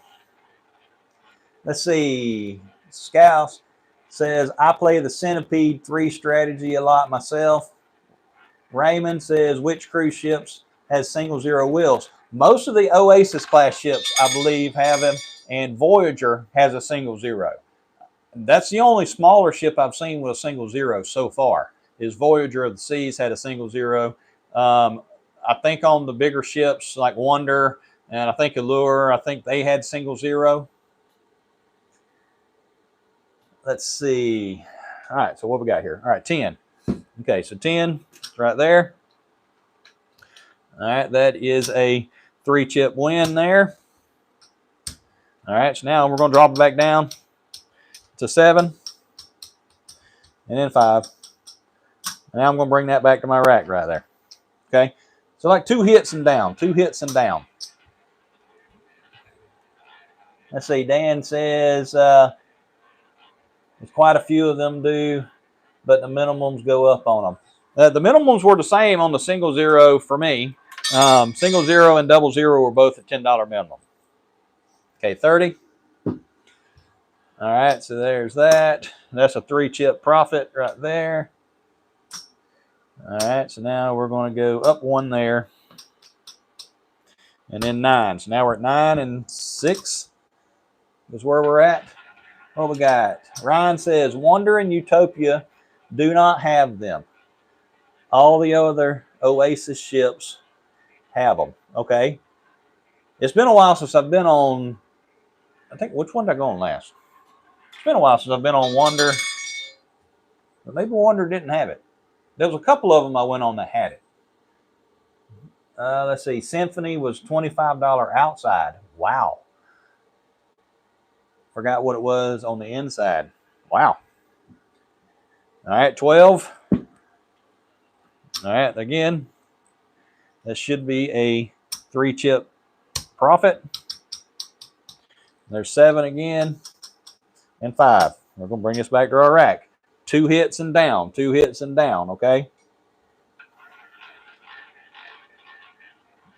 Let's see. Scouse says, I play the Centipede 3 strategy a lot myself. Raymond says, which cruise ships has single zero wheels? Most of the Oasis class ships, I believe, have them, and Voyager has a single zero. That's the only smaller ship I've seen with a single zero so far, is Voyager of the Seas had a single zero. I think on the bigger ships like Wonder and I think Allure, I think they had single zero. Let's see. All right, so what we got here? All right, 10. Okay, so 10 right there. All right, that is a 3 chip win there. All right, so now we're going to drop it back down to 7 and then 5. And now I'm going to bring that back to my rack right there. Okay, so like 2 hits and down, 2 hits and down. Let's see, Dan says there's quite a few of them do, but the minimums go up on them. The minimums were the same on the single zero for me. Single zero and double zero were both at $10 minimum. Okay, 30. All right, so there's that. That's a 3-chip profit right there. All right, so now we're going to go up 1 there. And then 9. So now we're at 9 and 6 is where we're at. What we got? Ryan says, Wonder and Utopia do not have them. All the other Oasis ships have them. Okay. It's been a while since I've been on, I think, which one did I go on last? It's been a while since I've been on Wonder. But maybe Wonder didn't have it. There was a couple of them I went on that had it. Let's see. Symphony was $25 outside. Wow. Forgot what it was on the inside. Wow. All right, 12. All right, again, that should be a 3-chip profit. There's 7 again and 5. We're going to bring this back to our rack. 2 hits and down, 2 hits and down, okay?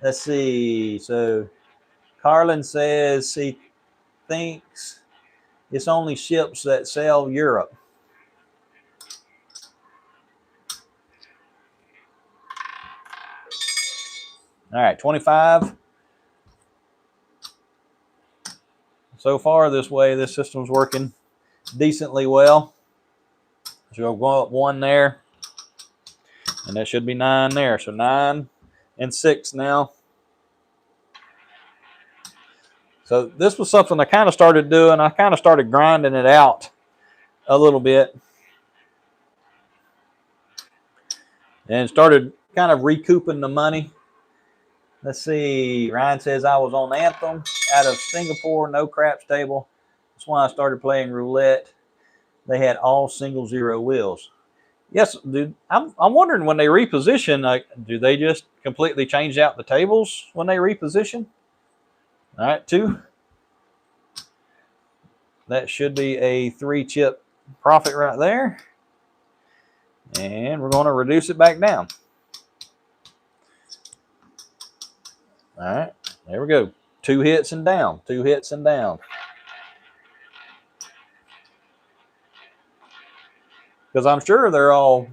Let's see. So Carlin says he thinks it's only ships that sell Europe. All right, 25. So far this way, this system's working decently well. So we'll go up 1 there. And that should be 9 there. So 9 and 6 now. So this was something I kind of started doing. I kind of started grinding it out a little bit. And started kind of recouping the money. Let's see. Ryan says I was on Anthem out of Singapore, no craps table. That's why I started playing roulette. They had all single zero wheels. Yes, dude. I'm wondering when they reposition, do they just completely change out the tables when they reposition? All right, 2. That should be a 3-chip profit right there. And we're going to reduce it back down. All right, there we go. 2 hits and down, 2 hits and down. Because I'm sure they're all,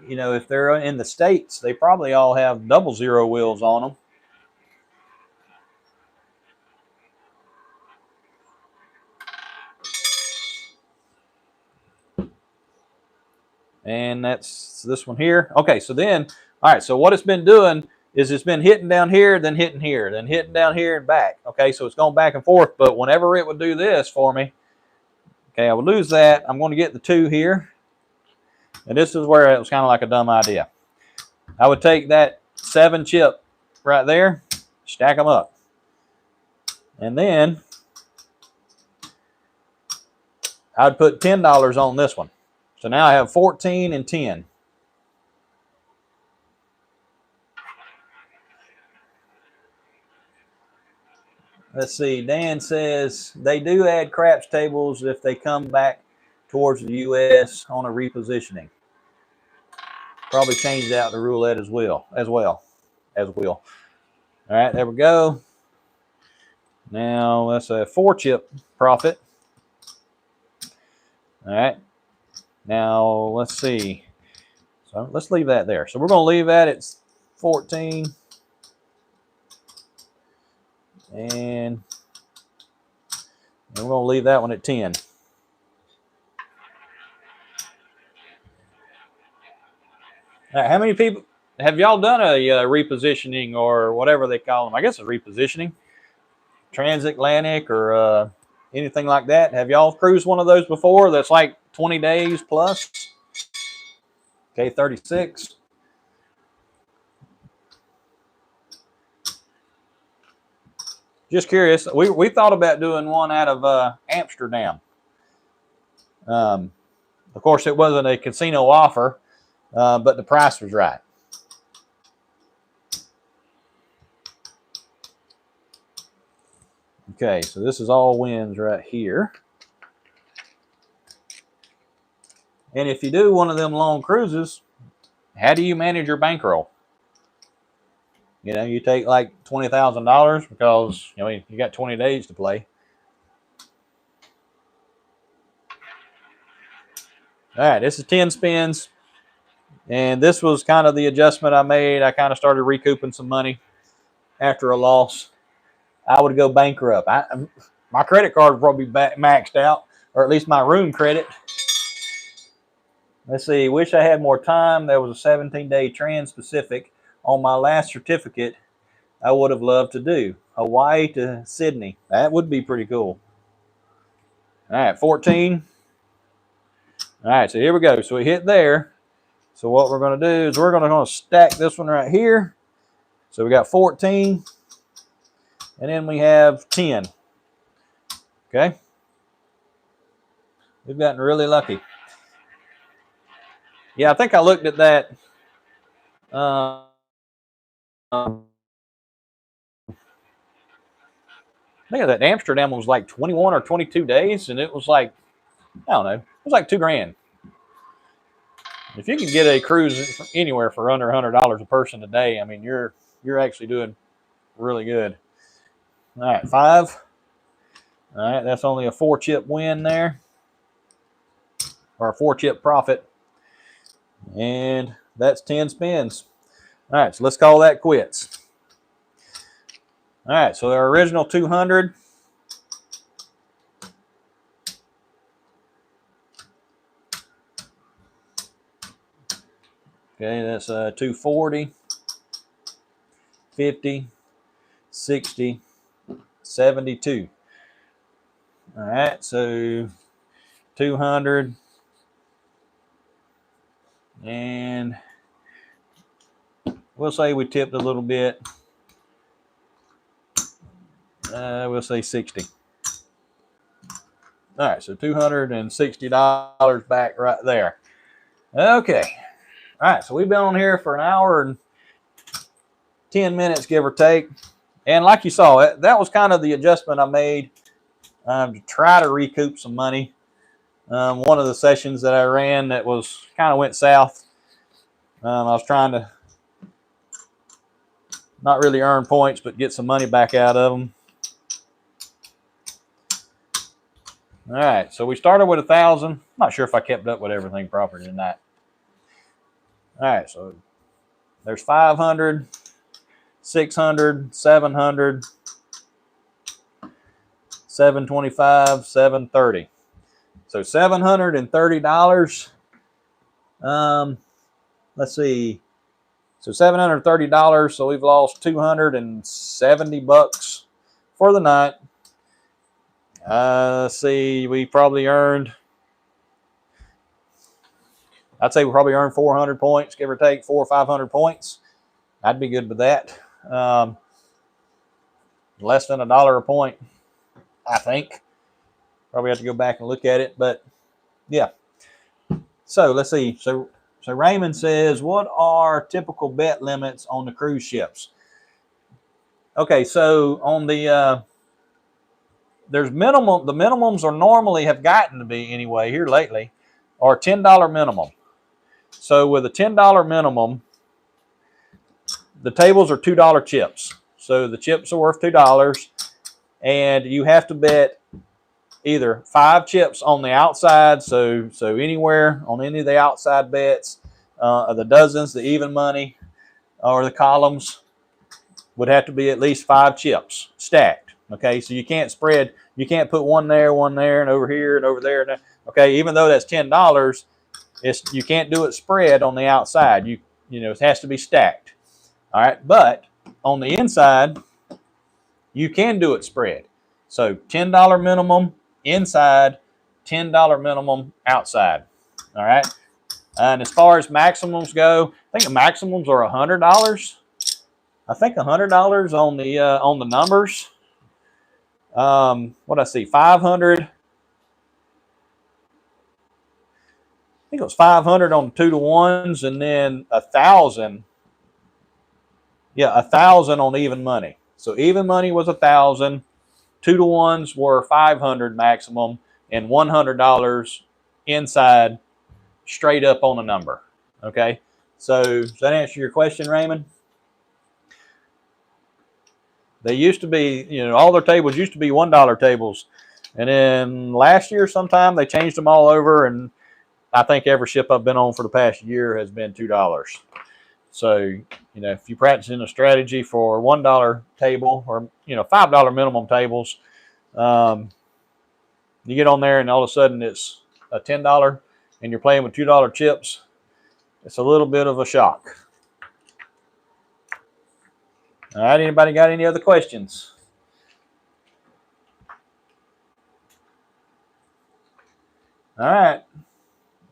you know, if they're in the States, they probably all have double zero wheels on them. And that's this one here. Okay, so then, all right, so what it's been doing is it's been hitting down here, then hitting here, then hitting down here and back. Okay, so it's going back and forth, but whenever it would do this for me, okay, I would lose that. I'm going to get the 2 here. And this is where it was kind of like a dumb idea. I would take that 7-chip right there, stack them up. And then I would put $10 on this one. So now I have 14 and 10. Let's see. Dan says they do add craps tables if they come back towards the U.S. on a repositioning. Probably changed out the roulette as well. All right, there we go. Now that's a 4-chip profit. All right. Now let's see. So let's leave that there. So we're going to leave that at 14. And we're going to leave that one at 10. All right, how many people have y'all done a repositioning or whatever they call them? I guess it's repositioning, transatlantic or anything like that. Have y'all cruised one of those before? That's like 20 days plus. Okay, 36. Just curious. We thought about doing one out of Amsterdam. Of course, it wasn't a casino offer, but the price was right. Okay, so this is all wins right here. And if you do one of them long cruises, how do you manage your bankroll? You know, you take like $20,000 because you got 20 days to play. All right, this is 10 spins. And this was kind of the adjustment I made. I kind of started recouping some money after a loss. I would go bankrupt. My credit card would probably be maxed out, or at least my room credit. Let's see. Wish I had more time. There was a 17-day trans-Pacific on my last certificate I would have loved to do. Hawaii to Sydney. That would be pretty cool. All right, 14. All right, so here we go. So we hit there. So what we're going to do is we're going to stack this one right here. So we got 14. And then we have 10. Okay. We've gotten really lucky. Yeah, I think I looked at that. I think that Amsterdam was like 21 or 22 days, and it was like, I don't know, it was like $2,000. If you can get a cruise anywhere for under $100 a person a day, I mean, you're actually doing really good. All right, 5. All right, that's only a 4-chip win there, or a 4-chip profit, and that's 10 spins. All right, so let's call that quits. All right, so our original 200. Okay, that's 240, 50, 60, 72. All right, so 200 and we'll say we tipped a little bit. We'll say 60. All right, so $260 back right there. Okay. All right, so we've been on here for an hour and 10 minutes, give or take. And like you saw, that was kind of the adjustment I made to try to recoup some money. One of the sessions that I ran that was kind of went south. I was trying to not really earn points, but get some money back out of them. All right, so we started with 1,000. I'm not sure if I kept up with everything properly tonight. All right, so there's 500, 600, 700, 725, 730. So $730. Let's see. So $730. So we've lost $270 for the night. Let's see. We probably earned. I'd say we probably earned 400 points, give or take 400 or 500 points. I'd be good with that. Less than $1 a point, I think. Probably have to go back and look at it, but yeah. So let's see. So Raymond says, what are typical bet limits on the cruise ships? Okay, so on the there's minimum. The minimums are normally have gotten to be anyway here lately, are $10 minimum. So with a $10 minimum, the tables are $2 chips. So the chips are worth $2, and you have to bet either 5 chips on the outside, so anywhere on any of the outside bets, the dozens, the even money, or the columns would have to be at least 5 chips stacked. Okay, so you can't spread. You can't put one there, and over here, and over there. Okay, even though that's $10, you can't do it spread on the outside. You know it has to be stacked. All right, but on the inside, you can do it spread. So $10 minimum inside, $10 minimum outside. All right. And as far as maximums go, I think the maximums are $100. I think $100 on the numbers. What I see, 500. I think it was 500 on 2-to-1s, and then 1,000. Yeah, 1,000 on even money. So even money was 1,000. 2-to-1s were 500 maximum, and $100 inside, straight up on a number. Okay. So does that answer your question, Raymond? They used to be, you know, all their tables used to be $1 tables, and then last year sometime they changed them all over, and I think every ship I've been on for the past year has been $2. So, you know, if you're practicing a strategy for $1 table, or, you know, $5 minimum tables, you get on there and all of a sudden it's a $10 and you're playing with $2 chips, it's a little bit of a shock. All right, anybody got any other questions? All right.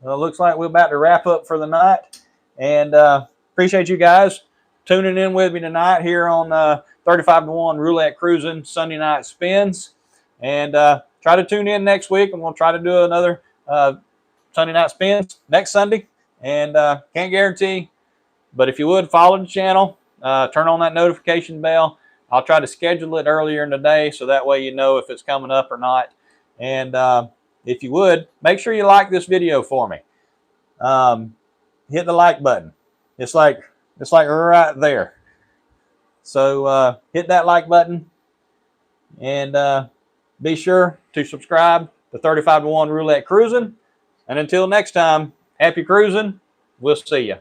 Well, it looks like we're about to wrap up for the night. And appreciate you guys tuning in with me tonight here on 35-to-1 Roulette Cruisin' Sunday Night Spins. And try to tune in next week, and we'll try to do another Sunday Night Spins next Sunday. And can't guarantee, but if you would, follow the channel, turn on that notification bell. I'll try to schedule it earlier in the day so that way you know if it's coming up or not. And if you would, make sure you like this video for me. Hit the like button. It's like right there. So hit that like button, and be sure to subscribe to 35-to-1 Roulette Cruisin'. And until next time, happy cruising. We'll see you.